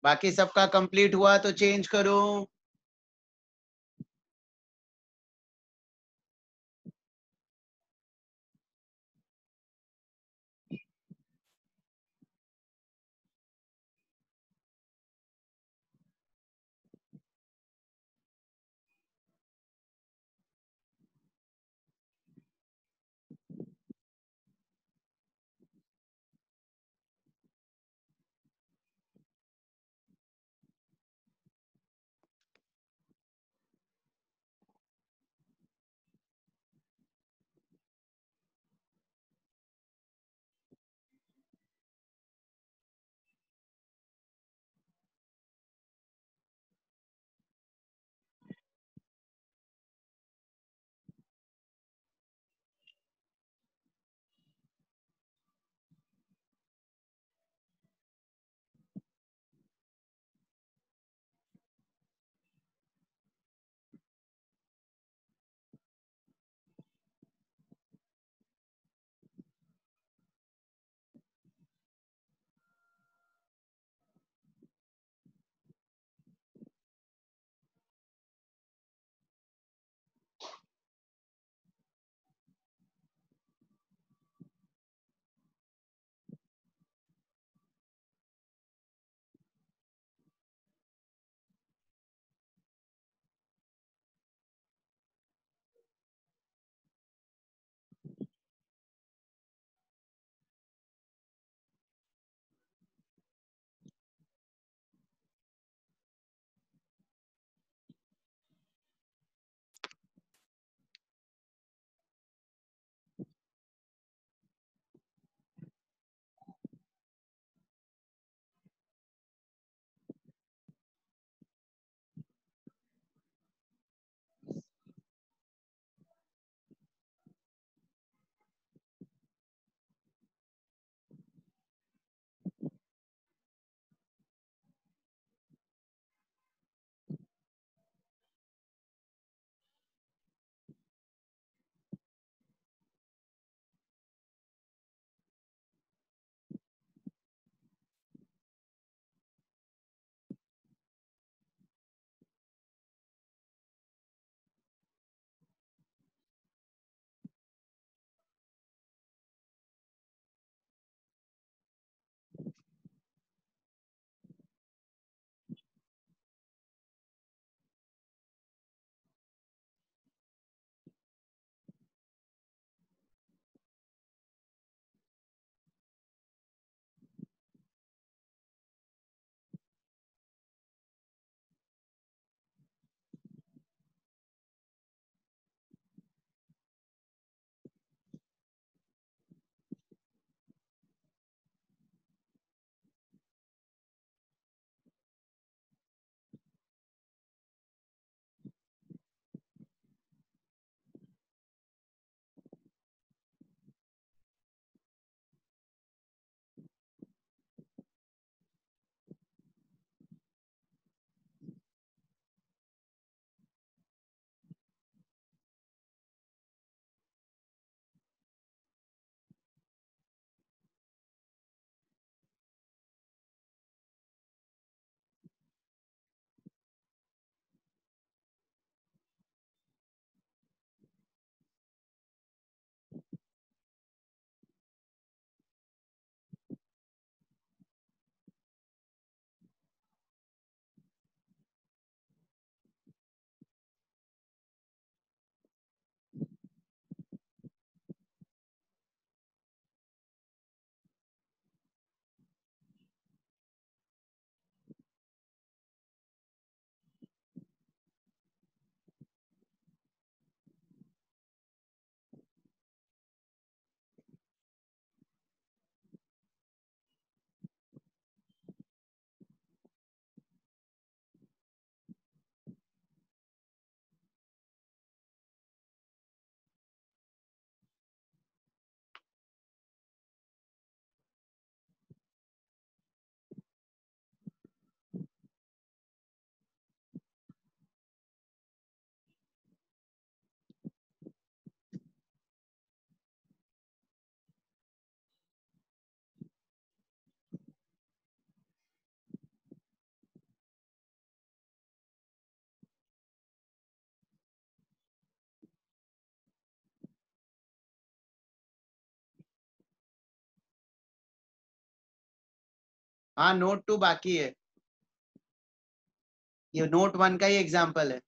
बाकी सबका complete हुआ तो चेंज करो। हाँ नोट 2 बाकी है, ये नोट 1 का ही एग्जाम्पल है।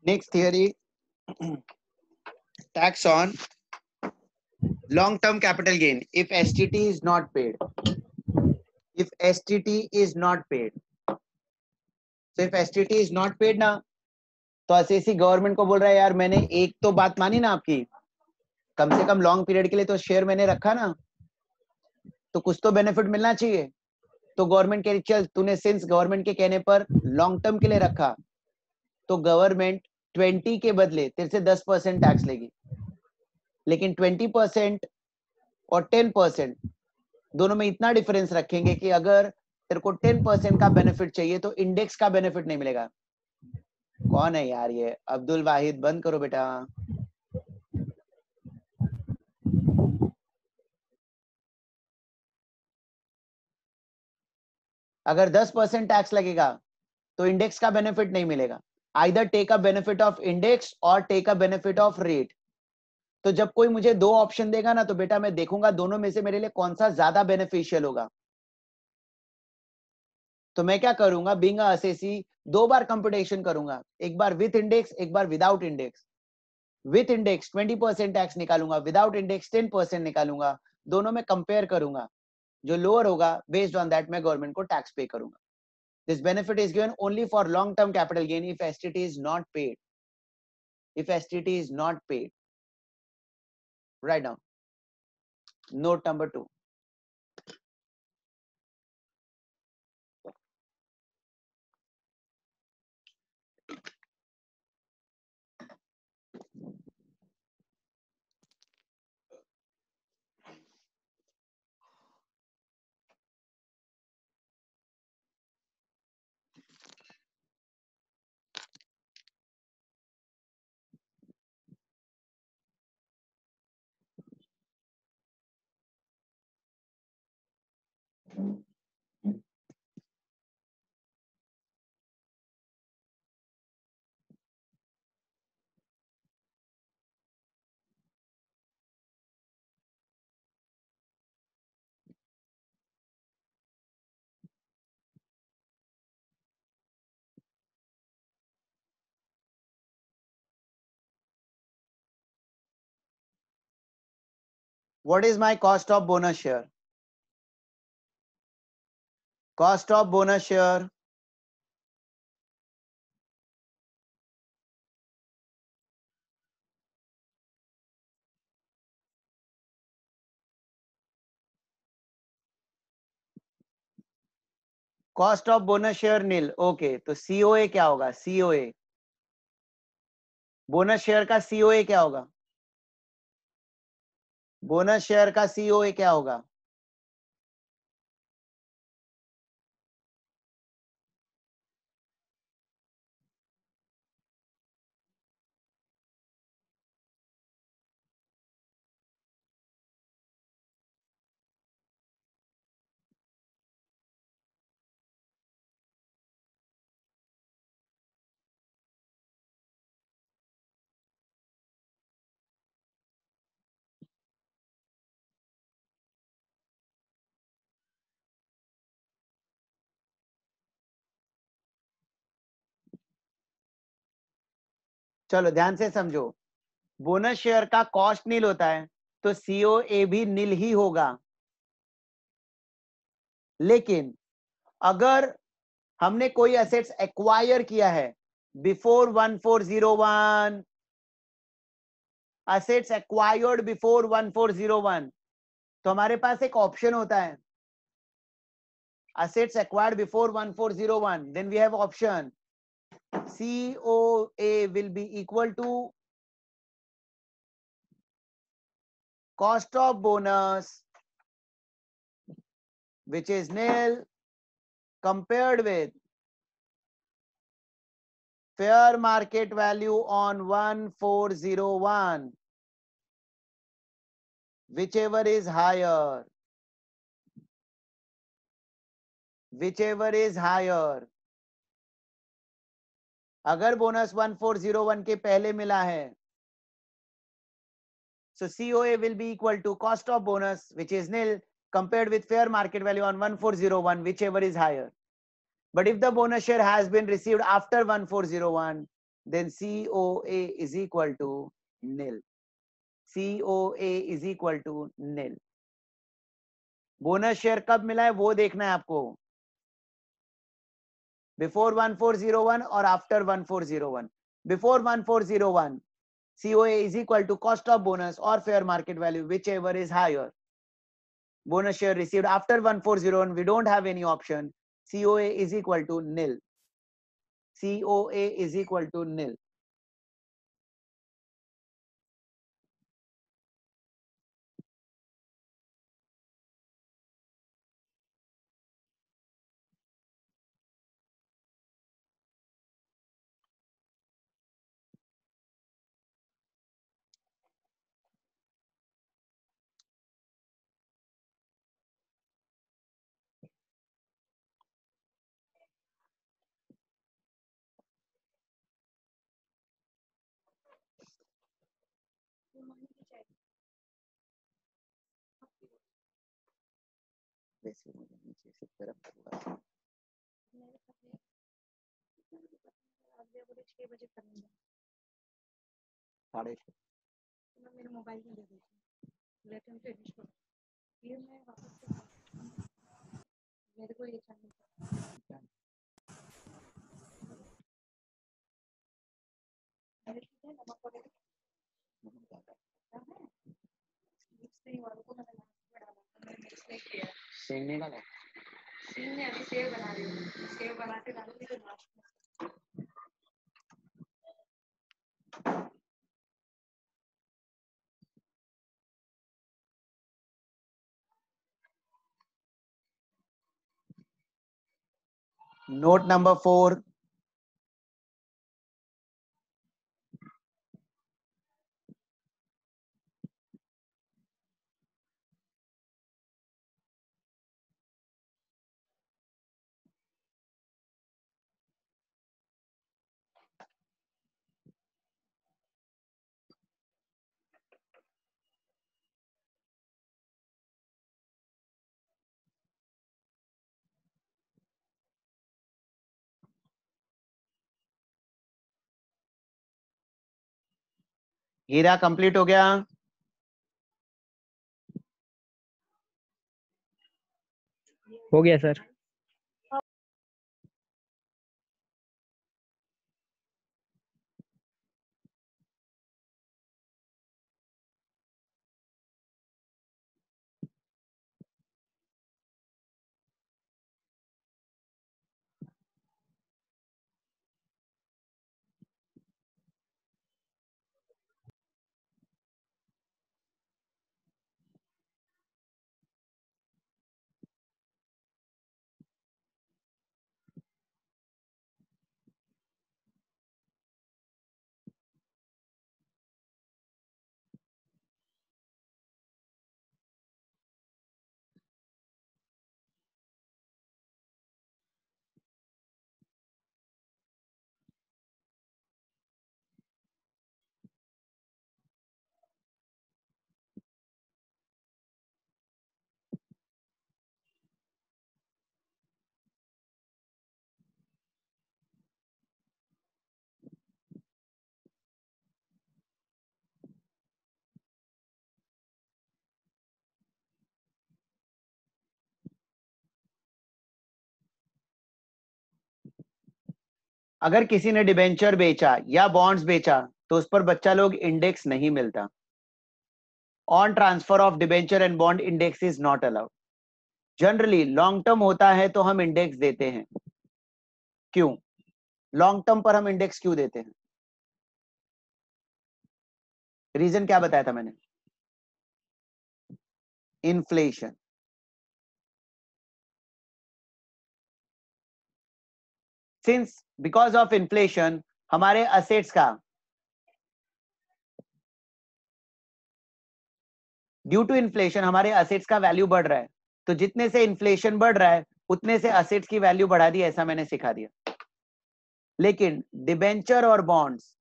Next theory, tax on long-term capital gain if STT is not paid. If STT is not paid, so if STT is not paid ना, तो आईसीआईसी गवर्नमेंट को बोल रहा है यार मैंने एक तो बात मानी ना आपकी, कम से कम लॉन्ग पीरियड के लिए तो शेयर मैंने रखा ना, तो कुछ तो बेनिफिट मिलना चाहिए। तो गवर्नमेंट कह रही चल तूने सिंस गवर्नमेंट के कहने पर लॉन्ग टर्म के लिए रखा, तो गवर्नमेंट 20 के बदले तेरे से 10% टैक्स लेगी, लेकिन 20% और 10% दोनों में इतना डिफरेंस रखेंगे कि अगर तेरे को 10% का बेनिफिट चाहिए तो इंडेक्स का बेनिफिट नहीं मिलेगा। कौन है यार ये? अब्दुल वाहिद, बंद करो बेटा। अगर 10% टैक्स लगेगा तो इंडेक्स का बेनिफिट नहीं मिलेगा। Either take a benefit of index or take a benefit of rate. तो जब कोई मुझे दो ऑप्शन देगा ना, तो बेटा मैं देखूंगा दोनों में से मेरे लिए कौन सा ज्यादा बेनिफिशियल होगा। तो मैं क्या करूंगा, बीइंग अ असेसी 2 बार कंप्यूटेशन करूंगा, एक बार विथ इंडेक्स, एक बार without index. With index 20% tax निकालूंगा, विदाउट इंडेक्स 10% निकालूंगा, दोनों में कंपेयर करूंगा, जो लोअर होगा बेस्ड ऑन दैट मैं गवर्नमेंट को टैक्स पे करूंगा। This benefit is given only for long term capital gain if STT is not paid, if STT is not paid. Write down. Note number 2. What is my cost of bonus share? Cost of bonus share. Cost of bonus share nil. Okay, तो COA क्या होगा? COA. Bonus share का COA क्या होगा? Bonus share का COA क्या होगा? चलो ध्यान से समझो, बोनस शेयर का कॉस्ट नील होता है, तो COA भी नील ही होगा। लेकिन अगर हमने कोई एसेट्स एक्वायर किया है बिफोर 1401, assets acquired before 1401, तो हमारे पास एक ऑप्शन होता है, assets acquired before 1401, then we have option COA will be equal to cost of bonus, which is nil, compared with fair market value on 1401, whichever is higher, whichever is higher. अगर bonus 1401 के पहले मिला है, so COA will be equal to cost of bonus, which is nil, compared with fair market value on 1401, whichever is higher. But if the bonus share has been received after 1401, then COA is equal to nil. COA is equal to nil. Bonus share कब मिला है वो देखना है आपको, before 1401 और after 1401. Before 1401, COA is equal to cost of bonus or fair market value, whichever is higher. Bonus share received after 1401, we don't have any option. COA is equal to nil. COA is equal to nil. वैसे मुझे नीचे से तरफ होगा। साढ़े मेरे mobile में दे दीजिए, लेट एंड फिनिश करो, ये मैं वापस से मेरे को ये चाहिए। अरे ठीक है, नमक पड़ेगा, सेव वालों को मैंने लास्ट में डाला, मैंने मिक्स नहीं किया, सेव नहीं डाला, सेव में अभी सेव बना रही हूँ, सेव बना के डालूंगी तो लास्ट में। नोट नंबर 4, हीरा कंप्लीट हो गया। हो गया सर। अगर किसी ने डिबेंचर बेचा या बॉन्ड्स बेचा तो उस पर बच्चा लोग इंडेक्स नहीं मिलता। On transfer of debenture and bond index is not allowed. Generally long term होता है तो हम इंडेक्स देते हैं। क्यों लॉन्ग टर्म पर हम इंडेक्स क्यों देते हैं? रीजन क्या बताया था मैंने? Inflation. Since because of inflation हमारे असेट्स का, ड्यू टू इन्फ्लेशन हमारे असेट्स का वैल्यू बढ़ रहा है, तो जितने से इन्फ्लेशन बढ़ रहा है उतने से असेट्स की वैल्यू बढ़ा दी, ऐसा मैंने सिखा दिया। लेकिन डिबेंचर और बॉन्ड्स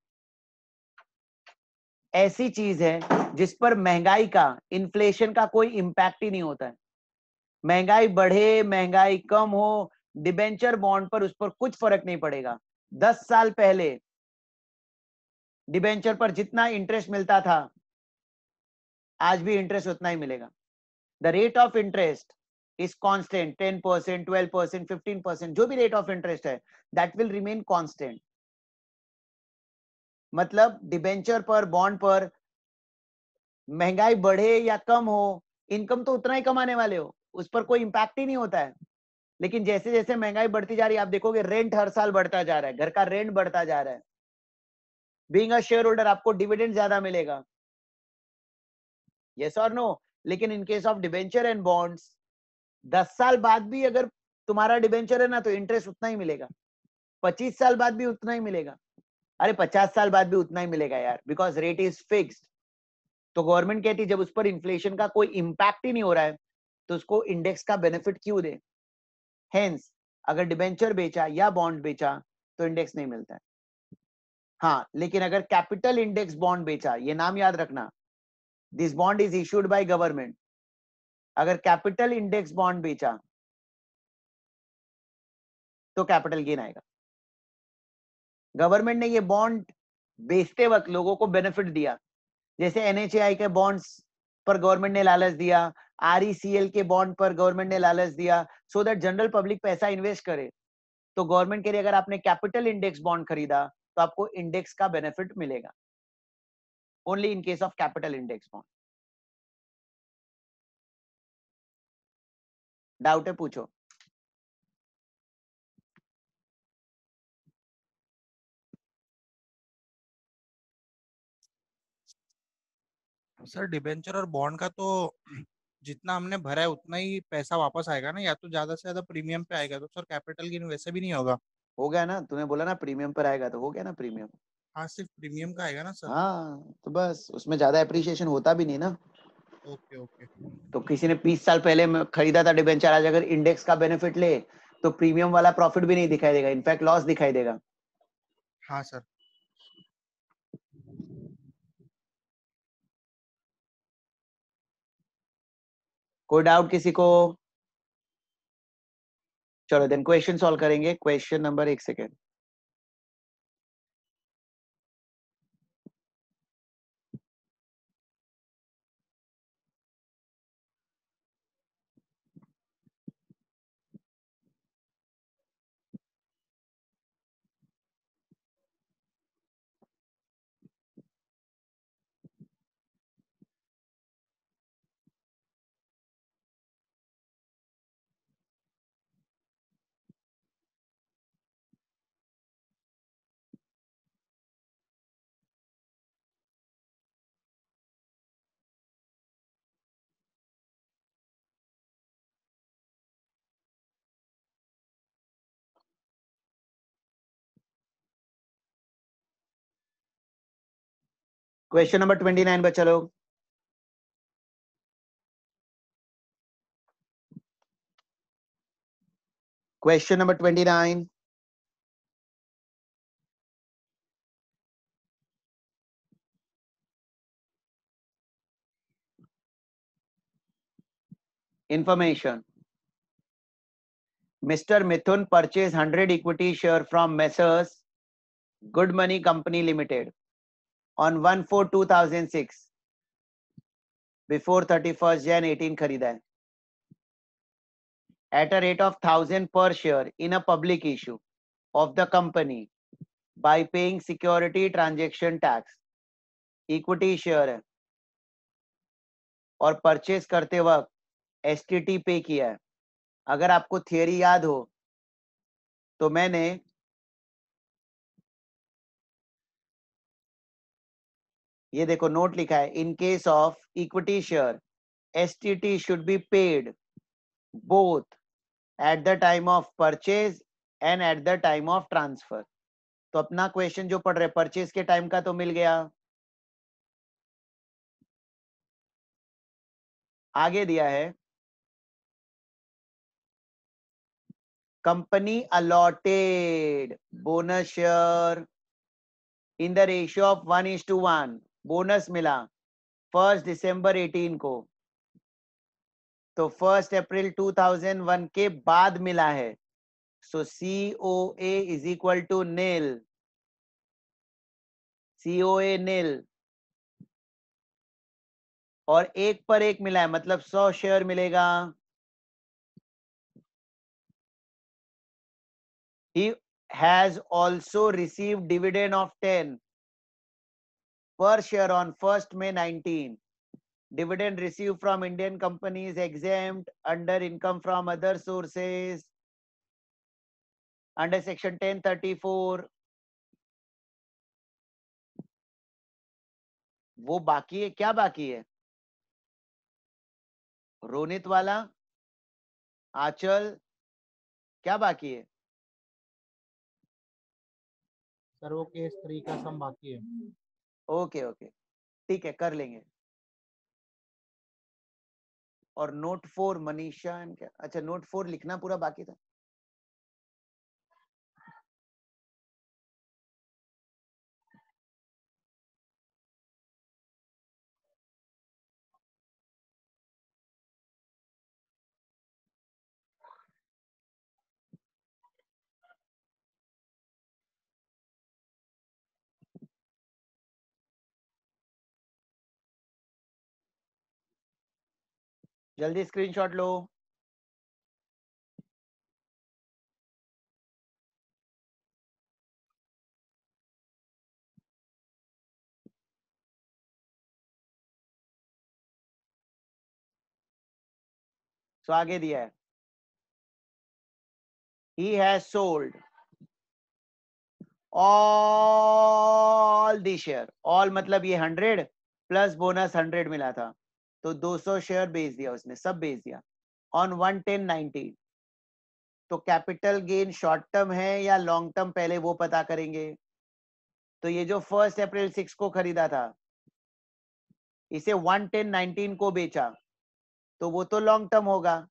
ऐसी चीज है जिस पर महंगाई का, इन्फ्लेशन का कोई इंपैक्ट ही नहीं होता है। महंगाई बढ़े महंगाई कम हो, डिबेंचर बॉन्ड पर उस पर कुछ फर्क नहीं पड़ेगा। 10 साल पहले डिबेंचर पर जितना इंटरेस्ट मिलता था आज भी इंटरेस्ट उतना ही मिलेगा। The rate of interest is constant, 10%, 12%, 15%, जो भी रेट ऑफ इंटरेस्ट है दैट विल रिमेन कांस्टेंट। मतलब डिबेंचर पर, बॉन्ड पर महंगाई बढ़े या कम हो, इनकम तो उतना ही कमाने वाले हो, उस पर कोई इंपैक्ट ही नहीं होता है। लेकिन जैसे जैसे महंगाई बढ़ती जा रही है आप देखोगे रेंट हर साल बढ़ता जा रहा है, घर का रेंट बढ़ता जा रहा है। बीइंग अ शेयर होल्डर आपको डिविडेंड ज्यादा मिलेगा, यस और नो। लेकिन in case of debenture and bonds 10 साल बाद भी अगर तुम्हारा डिबेंचर है ना तो इंटरेस्ट उतना ही मिलेगा, 25 साल बाद भी उतना ही मिलेगा, अरे 50 साल बाद भी उतना ही मिलेगा यार, बिकॉज रेट इज फिक्स्ड। तो गवर्नमेंट कहती है जब उस पर इन्फ्लेशन का कोई इंपैक्ट ही नहीं हो रहा है तो उसको इंडेक्स का बेनिफिट क्यों दे। हेंस अगर डिबेंचर बेचा या बॉन्ड बेचा तो इंडेक्स नहीं मिलता है। हाँ लेकिन अगर कैपिटल इंडेक्स बॉन्ड बेचा, ये नाम याद रखना, this bond is issued by government. अगर कैपिटल इंडेक्स बॉन्ड बेचा तो कैपिटल गेन आएगा। गवर्नमेंट ने ये बॉन्ड बेचते वक्त लोगों को बेनिफिट दिया, जैसे एनएचएआई के बॉन्ड्स पर गवर्नमेंट ने लालच दिया, आरईसीएल के बॉन्ड पर गवर्नमेंट ने लालच दिया, सो दैट जनरल पब्लिक पैसा इन्वेस्ट करे। तो गवर्नमेंट के लिए अगर आपने कैपिटल इंडेक्स बॉन्ड खरीदा तो आपको इंडेक्स का बेनिफिट मिलेगा, only in case of capital index bond. Doubt है पूछो। सर डिबेंचर और बॉन्ड का तो जितना हमने भरा है उतना ही पैसा वापस आएगा ना, या तो ज्यादा से ज्यादा प्रीमियम पे आएगा, तो सर कैपिटल गेन वैसे भी नहीं होगा। हो गया ना, तूने बोला ना प्रीमियम पर आएगा, तो हो गया ना प्रीमियम। हाँ सिर्फ प्रीमियम का आएगा ना सर। हाँ तो बस उसमें ज्यादा एप्रिसिएशन होता भी नहीं ना। Okay okay. तो किसी ने 20 साल पहले खरीदा था डिबेंचर, आज अगर इंडेक्स का बेनिफिट ले तो प्रीमियम वाला प्रॉफिट भी नहीं दिखाई देगा, इनफैक्ट लॉस दिखाई देगा। हाँ सर। कोई डाउट किसी को? चलो देन क्वेश्चन सॉल्व करेंगे। क्वेश्चन नंबर, एक सेकेंड। क्वेश्चन नंबर 29 पर चलो। Question number 29। Information. Mr. Mithun purchased 100 equity share from Messrs. Good Money Company Limited on 1/4/2006 before 31st Jan 18 खरीदा है at a rate of 1000 per share in a public issue of the company by paying security transaction tax. Equity share है और purchase करते वक्त STT pay किया है। अगर आपको थियरी याद हो तो मैंने ये देखो नोट लिखा है, in case of equity share STT should be paid both at the time of purchase and at the time of transfer. तो अपना क्वेश्चन जो पढ़ रहे परचेज के टाइम का तो मिल गया, आगे दिया है company allotted bonus share in the ratio of 1:1। Bonus मिला 1 दिसंबर 18 को, तो 1 अप्रैल 2001 के बाद मिला है। So COA is equal to nil, COA nil, और एक पर एक मिला है मतलब 100 शेयर मिलेगा। He has also received dividend of 10 per share on 1st May 19। Dividend received from Indian companies exempt under income from other sources under section 1034। वो बाकी है, क्या बाकी है? रोनित वाला, आंचल, क्या बाकी है? सर वो केस 3 का सम बाकी है। ओके ओके ठीक है, कर लेंगे। और नोट 4 मनीषा एंड क्या, अच्छा नोट 4 लिखना पूरा बाकी था। जल्दी स्क्रीनशॉट लो। तो आगे दिया है, he has sold all the share, all मतलब ये 100 प्लस बोनस 100 मिला था, तो 200 शेयर बेच दिया उसने, सब बेच दिया ऑन 110.90। तो कैपिटल गेन शॉर्ट टर्म है या लॉन्ग टर्म, पहले वो पता करेंगे। तो ये जो 1 अप्रैल 6 को खरीदा था, इसे 110.19 को बेचा, तो वो तो लॉन्ग टर्म होगा।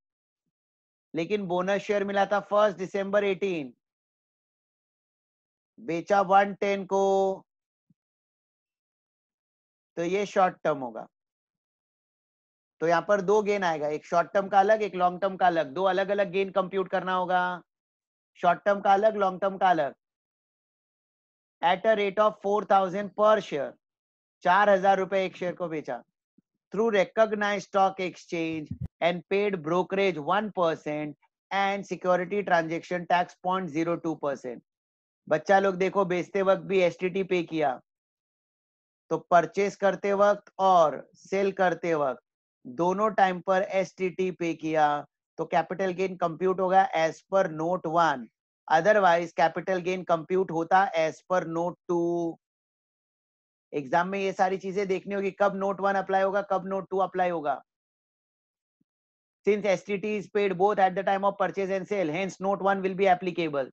लेकिन बोनस शेयर मिला था 1 दिसंबर 18, बेचा 110 को, तो ये शॉर्ट टर्म होगा। तो यहाँ पर दो गेन आएगा, एक शॉर्ट टर्म का अलग, एक लॉन्ग टर्म का अलग, दो अलग अलग गेन कंप्यूट करना होगा। शॉर्ट टर्म का अलग, लॉन्ग टर्म का अलग। एट अ रेट ऑफ 4000 पर शेयर, 4000 रुपए एक शेयर को बेचा through recognised stock exchange and paid brokerage 1% and security transaction tax 0.02%। बच्चा लोग देखो, बेचते वक्त भी एसटीटी पे किया, तो परचेस करते वक्त और सेल करते वक्त दोनों टाइम पर एसटीटी पे किया, तो कैपिटल गेन कंप्यूट होगा as per note 1। Otherwise capital gain compute होता एज पर नोट 2। एग्जाम में ये सारी चीजें देखनी होगी, कब नोट 1 अप्लाई होगा, कब नोट 2 अप्लाई होगा। Since STT is paid both at the time of purchase and sale, hence note 1 will be applicable.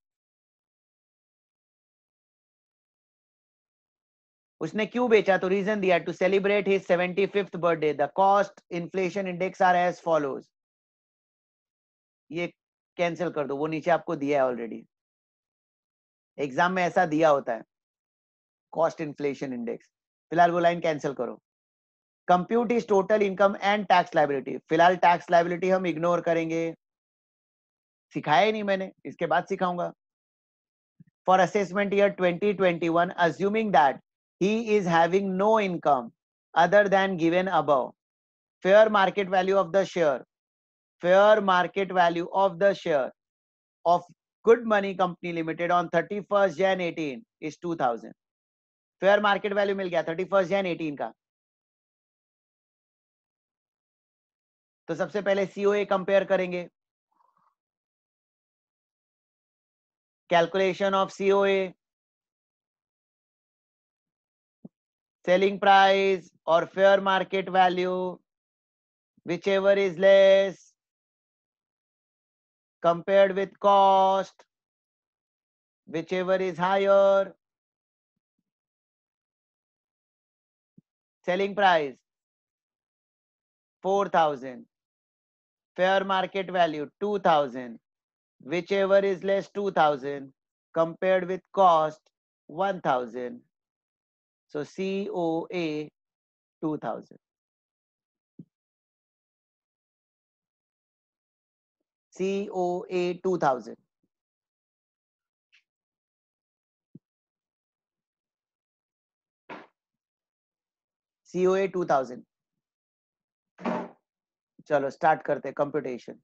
उसने क्यों बेचा, तो रीजन दिया, to celebrate his 75th birthday. The cost inflation index are as follows. ये cancel कर दो, वो नीचे आपको दिया है ऑलरेडी, एग्जाम में ऐसा दिया होता है, कॉस्ट इन्फ्लेशन इंडेक्स। फिलहाल वो लाइन कैंसिल करो। Compute is total income and tax liability. फिलहाल टैक्स लायबिलिटी हम इग्नोर करेंगे, सिखाया ही नहीं मैंने, इसके बाद सिखाऊंगा। For assessment year 2021, assuming that he is having no income other than given above, fair market value of the share, fair market value of the share of Good Money Company Limited on 31st Jan 18 is 2000। Fair market value मिल गया 31st Jan 18 का। तो सबसे पहले COA compare करेंगे, calculation of COA, selling price और fair market value, whichever is less compared with cost, whichever is higher। selling price 4000, fair market value 2000, whichever is less 2000 compared with cost 1000, so COA 2000। COA 2000। COA 2000। चलो start करते हैं computation.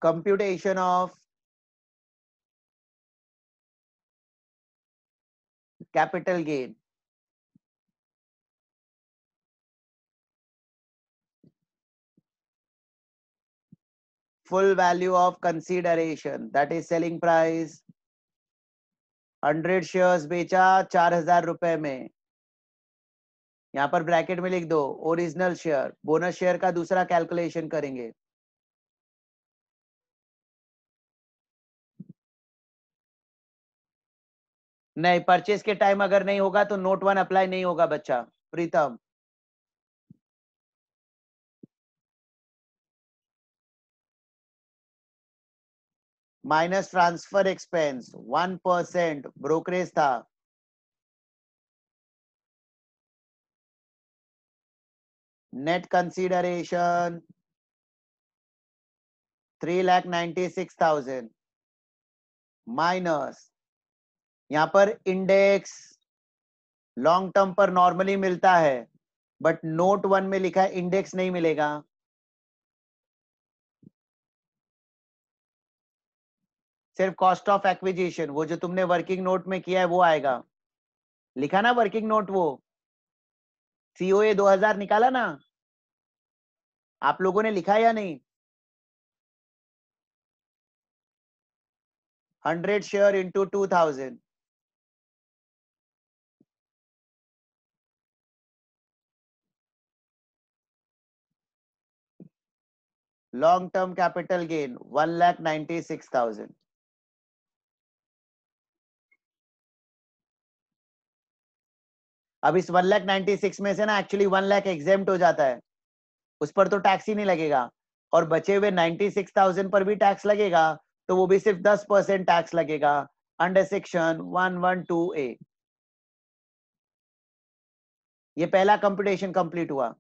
Computation of capital gain। Full value of consideration, that is selling price। 100 shares बेचा 4000 रुपए में, यहां पर bracket में लिख दो ओरिजिनल शेयर। बोनस शेयर का दूसरा कैलकुलेशन करेंगे। नहीं, परचेस के टाइम अगर नहीं होगा तो नोट 1 अप्लाई नहीं होगा बच्चा प्रीतम। माइनस ट्रांसफर एक्सपेंस 1% ब्रोकरेज था, नेट कंसीडरेशन 3,96,000 माइनस, यहां पर इंडेक्स लॉन्ग टर्म पर नॉर्मली मिलता है, बट नोट 1 में लिखा है इंडेक्स नहीं मिलेगा, सिर्फ कॉस्ट ऑफ एक्विजिशन, वो जो तुमने वर्किंग नोट में किया है वो आएगा, लिखा ना वर्किंग नोट, वो सीओए 2000 निकाला ना, आप लोगों ने लिखा या नहीं? 100 share into 2000, long term capital gain 1,96,000। अब इस 1,96,000 में से ना एक्चुअली 1 लाख एग्जेम्प्ट हो जाता है, उस पर तो टैक्स ही नहीं लगेगा, और बचे हुए 96,000 पर भी टैक्स लगेगा, तो वो भी सिर्फ 10% टैक्स लगेगा अंडर सेक्शन 112A। ये पहला कंप्यूटेशन कंप्लीट हुआ।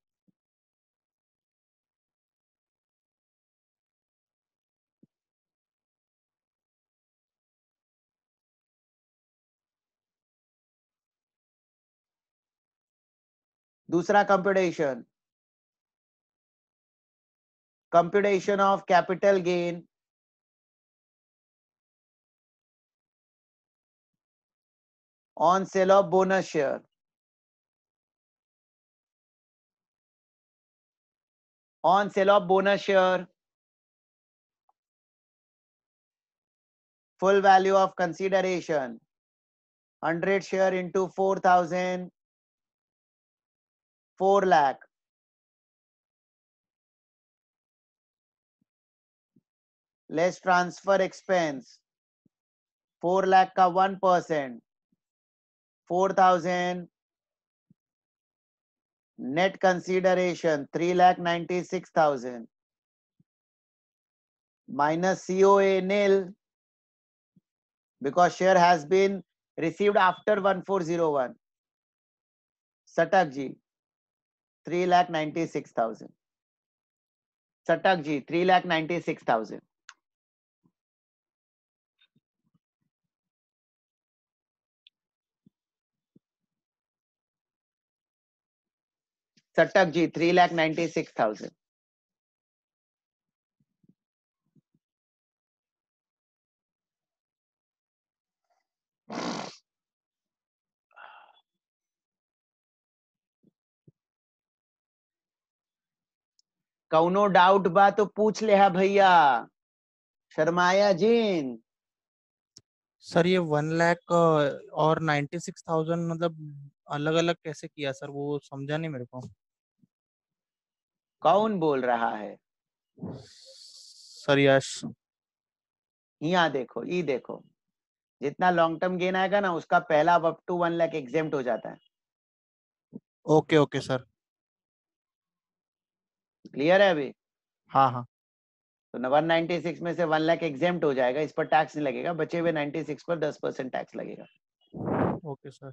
दूसरा computation, computation of capital gain on sale of bonus share, on sale of bonus share, full value of consideration 100 share into 4,000, 4 lakh, less transfer expense 4 lakh का 1%, 4,000, net consideration 3,96,000 minus COA nil because share has been received after 1401. Satak ji 3,96,000. Satak ji 3,96,000. Satak ji 3,96,000. कौनो doubt बा तो पूछ ले है भैया, शर्माया जिन। Sir ये 1 लाख और 96,000 मतलब अलग अलग कैसे किया सर, वो समझा नहीं मेरे को। कौन बोल रहा है? सर यश। यहाँ देखो, ये देखो, जितना लॉन्ग टर्म गेन आएगा ना उसका पहला अप टू 1 लाख एग्जेम्प्ट हो जाता है। Okay okay sir. क्लियर है अभी? हाँ हाँ। तो 196 में से 1 लाख एग्जेम्प्ट हो जाएगा, इस पर टैक्स नहीं लगेगा, बचे हुए 96 पर 10% टैक्स लगेगा। Okay sir.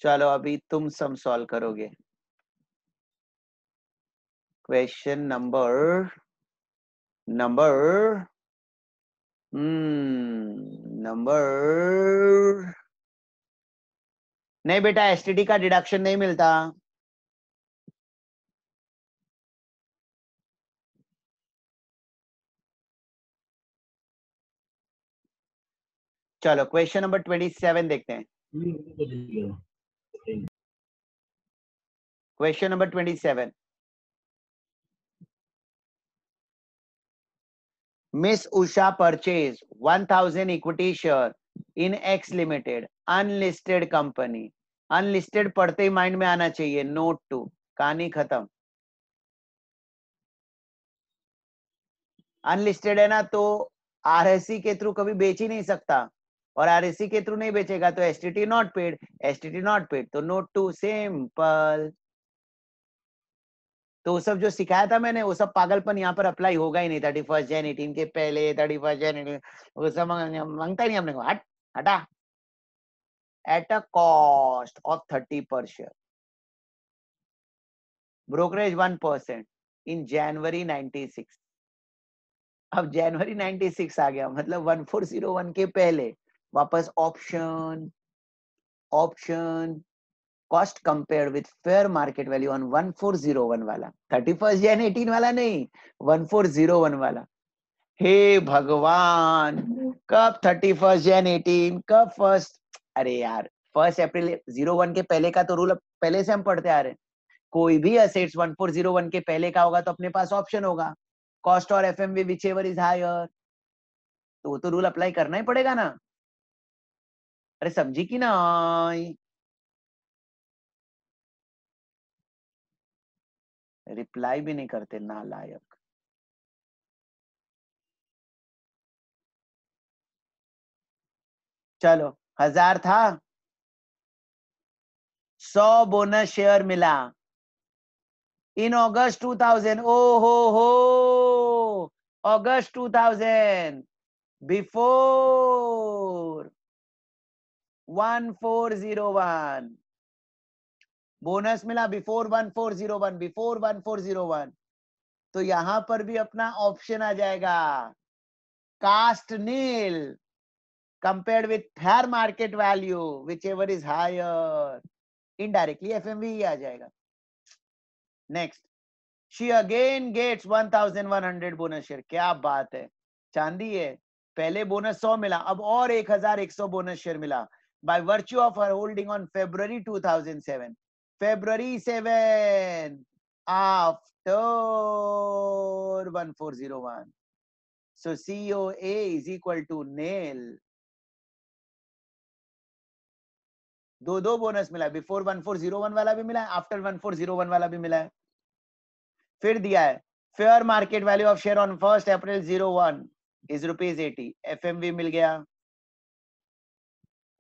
चलो अभी तुम सम सॉल्व करोगे। क्वेश्चन नंबर नहीं बेटा, एसटीडी का डिडक्शन नहीं मिलता। चलो क्वेश्चन नंबर 27 देखते हैं। Question number 27, Miss Usha purchased 1,000 equity share in X Limited, unlisted company. Unlisted पढ़ते ही माइंड में आना चाहिए, नोट 2, कहानी खत्म। अनलिस्टेड है ना, तो आरएससी के थ्रू कभी बेच ही नहीं सकता, और आरएससी के थ्रू नहीं बेचेगा तो STT not paid, STT not paid तो नोट टू, सिंपल। तो वो सब जो सिखाया था मैंने वो सब पागलपन यहाँ पर अप्लाई होगा ही नहीं 31 जन 18 के पहले, 31 जन 18 वो सब मांगता ही नहीं हमने, हट हटा। At a cost of 30 per share, brokerage 1% इन जनवरी 96। अब जनवरी 96 आ गया, मतलब 1401 के पहले वापस option, option cost compared with fair market value on 1401 वाला, 31 जन 18 वाला नहीं, 1401 वाला। हे भगवान, कब 31 जन 18, कब फर्स्ट, अरे यार 1 अप्रैल 01 के पहले का तो रूल पहले से हम पढ़ते आ रहे हैं। कोई भी असेट्स 1401 के पहले का होगा तो अपने पास ऑप्शन होगा, कॉस्ट और एफएमवी विचएवर इज हायर, तो वो तो रूल अप्लाई करना ही पड़ेगा ना। अरे समझी कि ना? रिप्लाई भी नहीं करते, नालायक। चलो 1000 था, 100 बोनस शेयर मिला इन अगस्त 2000। ओ हो, अगस्त 2000, बिफोर 1401 बोनस मिला, बिफोर 1401, बिफोर 1401। तो यहां पर भी अपना ऑप्शन आ जाएगा, cost nil compared with fair market value whichever is higher, indirectly FMV ही आ जाएगा। Next, she again gets 1100 bonus share. क्या बात है, चांदी है। पहले बोनस 100 मिला, अब और 1100 बोनस शेयर मिला by virtue of her holding on February 2007, February 7 after 1401, so COA is equal to nil। दो बोनस मिला, बिफोर 1401 वाला भी मिला है, आफ्टर 1401 वाला भी मिला है। फिर दिया है fair market value of share on 1 April 01 is ₹80, FMV मिल गया।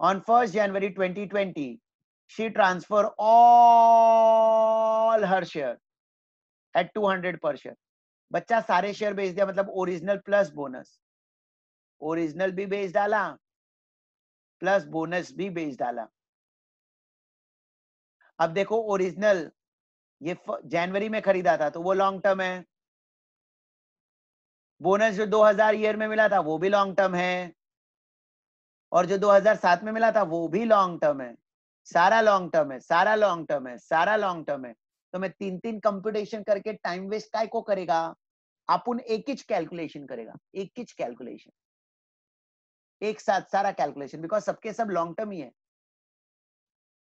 On 1 January 2020, she transferred all her share at 200 per share। बच्चा सारे शेयर बेच दिया, मतलब ओरिजिनल प्लस बोनस, ओरिजिनल भी बेच डाला प्लस बोनस भी बेच डाला। अब देखो ओरिजिनल ये जनवरी में खरीदा था तो वो लॉन्ग टर्म है, बोनस जो 2000 ईयर में मिला था वो भी लॉन्ग टर्म है, और जो 2007 में मिला था वो भी लॉन्ग टर्म है। सारा लॉन्ग टर्म है, सारा लॉन्ग टर्म है, सारा लॉन्ग टर्म है। तो मैं 3 कंप्यूटेशन करके टाइम वेस्ट काय को करेगा, अपन एक ही कैलकुलेशन करेगा, एक ही कैलकुलेशन, एक साथ सारा कैलकुलेशन, बिकॉज सबके सब लॉन्ग टर्म ही है।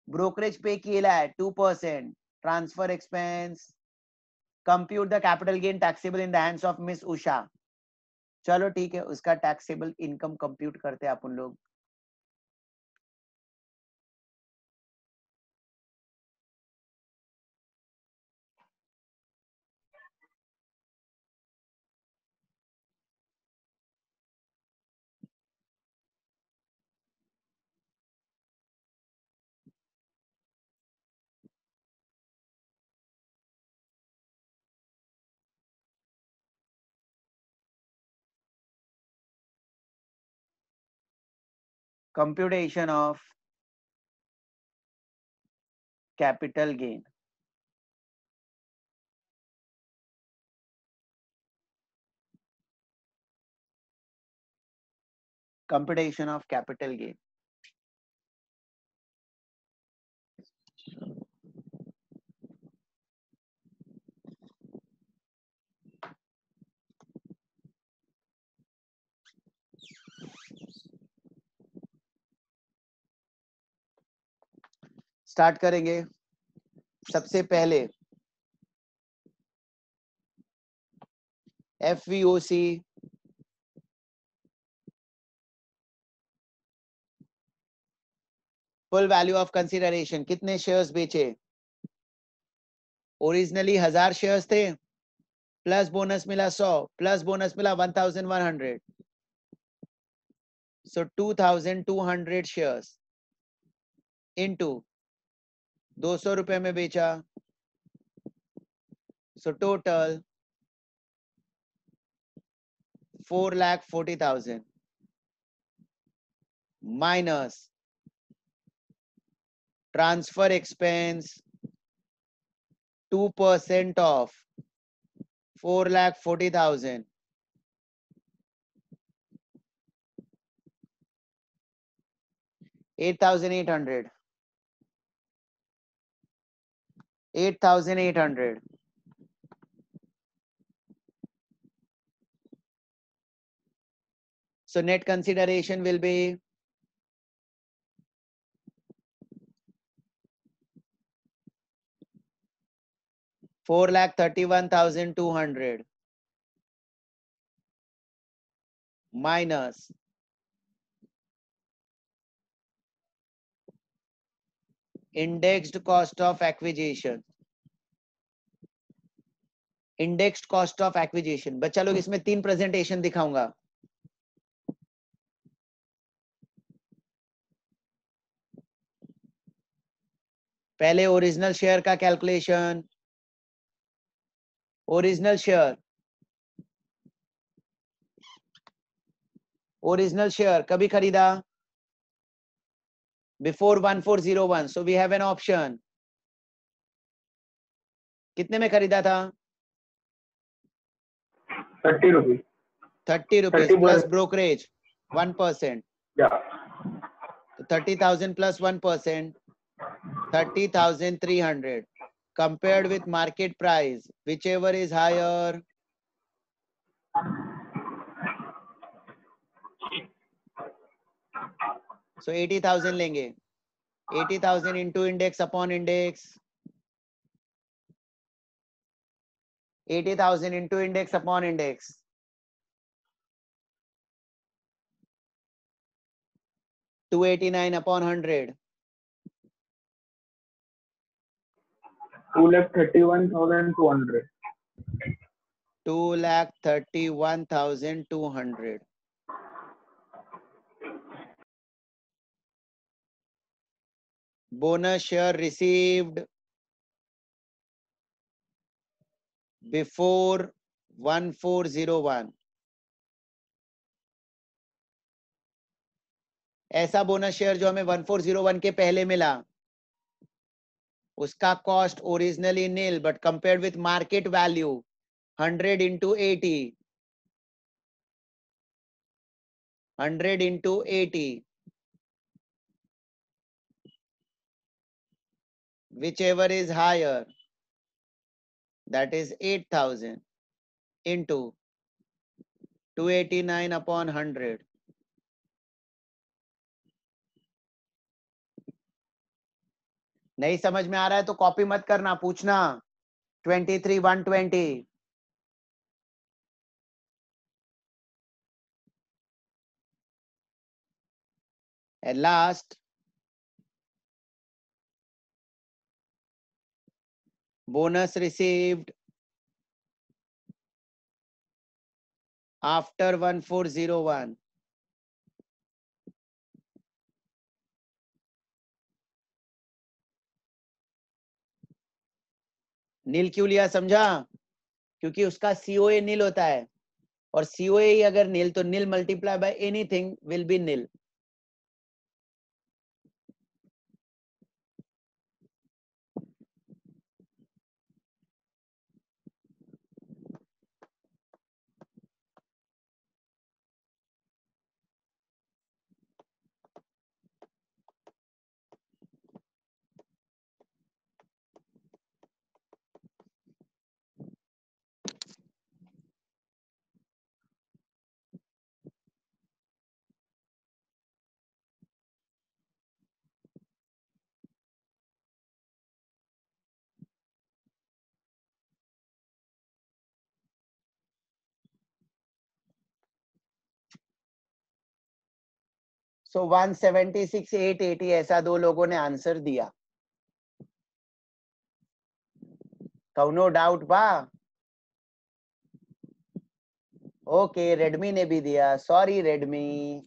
ब्रोकरेज पे किया है 2%, transfer expense, compute the capital gain taxable in the hands of miss Usha. चलो ठीक है, उसका टैक्सेबल इनकम कंप्यूट करते हैं अपन लोग। Computation of capital gain, computation of capital gain। Start करेंगे। सबसे पहले FVOC full value of consideration, कितने शेयर्स बेचे? ओरिजिनली 1000 शेयर्स थे, प्लस बोनस मिला 100, प्लस बोनस मिला 1100, So 2,200 shares into 200 रुपए में बेचा, so total 4,40,000 minus transfer expense 2% of 4,40,000 8,800 8,800 so net consideration will be 4,31,200 minus indexed cost of acquisition. Indexed cost of acquisition. बच्चा लोग इसमें 3 प्रेजेंटेशन दिखाऊंगा. पहले ओरिजिनल शेयर का calculation. Original share. Original share कभी खरीदा? Before 1401. So we have an option. कितने में खरीदा था? 30 rupees. 30 rupees 30 plus brokerage 1%. Yeah. 30,000 plus 1%. 30,300 compared with market price, whichever is higher. So 80,000 लेंगे. 80,000 into index upon index. 80,000 into index upon index. 289 upon 100. 2,31,200. 2,31,200. Bonus share received before 1401. ऐसा bonus share जो हमें 1401 के पहले मिला, उसका cost originally nil but compared with market value 100 into 80. 100 into 80. Whichever is higher, that is 8,000 into 289 upon 100. नहीं समझ में आ रहा है तो कॉपी मत करना, पूछना. 23,120. And last, bonus received after 1401. नील क्यों लिया समझा? क्योंकि उसका सीओए नील होता है, और सीओए ही अगर नील तो nil multiply by anything will be nil. So 176,880 ऐसा दो लोगों ने आंसर दिया. कौनो डाउट बा? ओके, रेडमी ने भी दिया. Sorry Redmi.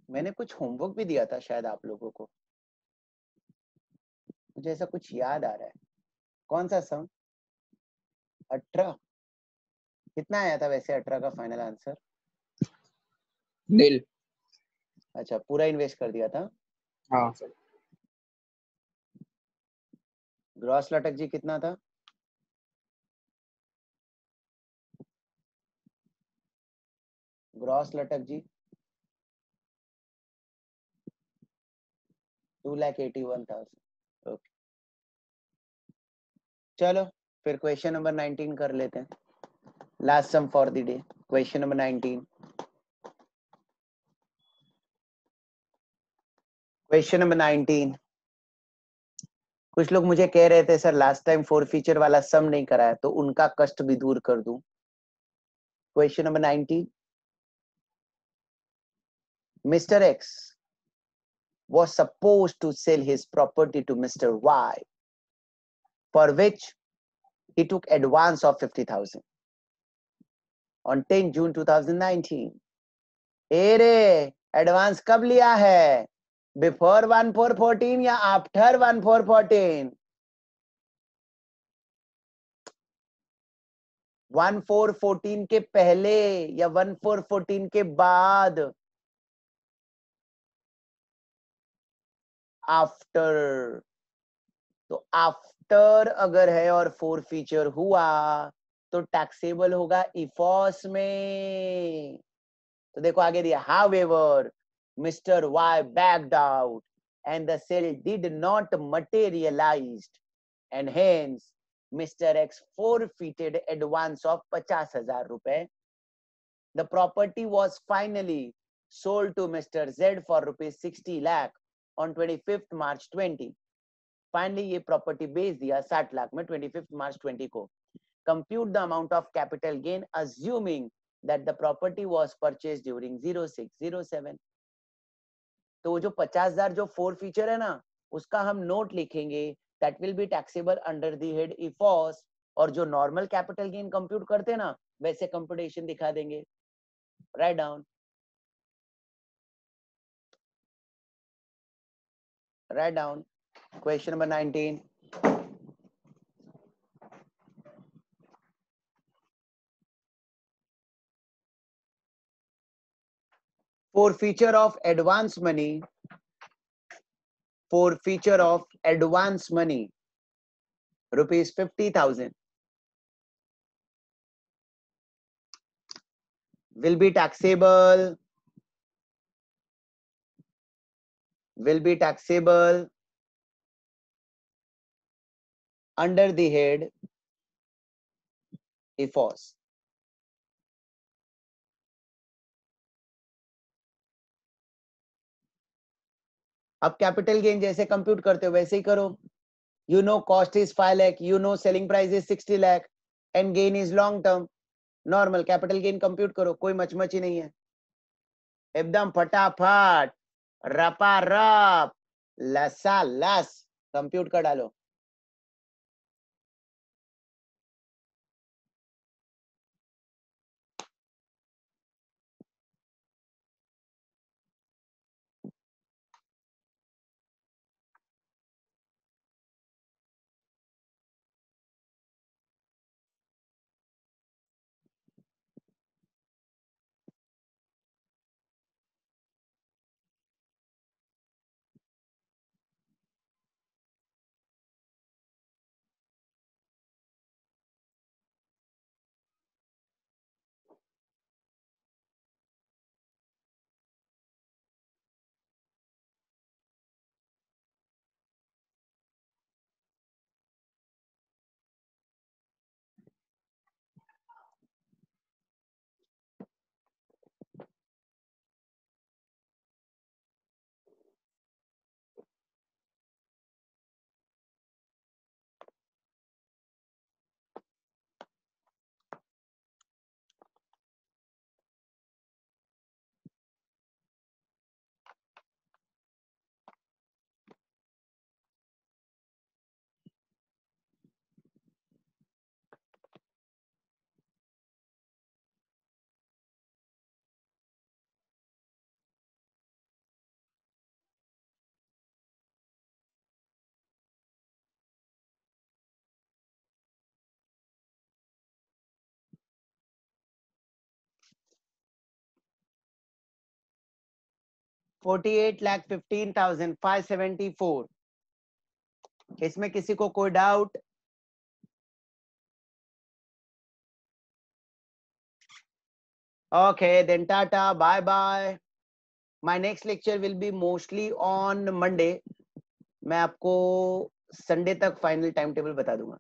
मैंने कुछ होमवर्क भी दिया था शायद आप लोगों को, मुझे ऐसा कुछ याद आ रहा है। कौन सा सम? 18। कितना आया था वैसे 18 का फाइनल आंसर? नील। अच्छा, पूरा इन्वेस्ट कर दिया था। हाँ सर। ग्रॉस लटक जी कितना था? ग्रॉस लटक जी 2,81,000। ओके, चलो फिर क्वेश्चन नंबर 19 कर लेते हैं। Last sum for the day, question number 19। Question number 19। कुछ लोग मुझे कह रहे थे सर लास्ट टाइम 4 फीचर वाला सम नहीं कराया, तो उनका कष्ट भी दूर कर दूं। Question number 19। Mr. X was supposed to sell his property to Mr. Y, for which he took advance of 50,000 on 10 June 2019. रे एडवांस कब लिया है? बिफोर 1414 या आफ्टर 1414? 1414 के पहले या 1414 के बाद? आफ्टर। तो आफ्टर अगर है और 4 फीचर हुआ तो टैक्सेबल होगा इफॉस में। तो देखो आगे दिया, however mister Y backed out and the sale did not materialised and hence mister X forfeited advance of 50,000 रुपए। The property was finally sold to Mr. Z for rupees 60 lakh on 25th March 20। Finally ये property बेच दिया 60 लाख में 25 मार्च 20 को। Compute the amount of capital gain assuming that the property was purchased during 0607। तो वो जो 50,000 जो 4 फीचर है ना, उसका हम नोट लिखेंगे, that will be taxable under the head IFOS. और जो नॉर्मल कैपिटल गेन कंप्यूट करते हैं ना, वैसे कंप्यूटेशन दिखा देंगे। Write down, write down. Question number 19। For feature of advance money, for feature of advance money, rupees 50,000 will be taxable under the head IFOS। अब capital gain जैसे compute करते हो वैसे ही करो। You know cost is 5 lakh, you know selling price is 60 lakh and gain is long term. Normal capital gain compute करो, कोई मचमची नहीं है, एकदम फटाफट रपा रप लसा लस कंप्यूट कर डालो। 48,15,574. इसमें किसी को कोई doubt? Okay, then tata, bye bye. My next lecture will be mostly on Monday. मैं आपको संडे तक फाइनल टाइम टेबल बता दूंगा.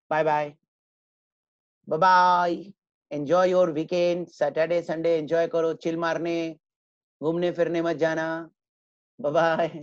Bye bye. Bye bye. Enjoy your weekend. Saturday Sunday enjoy करो, चिल मारने, घूमने फिरने मत जाना. Bye bye.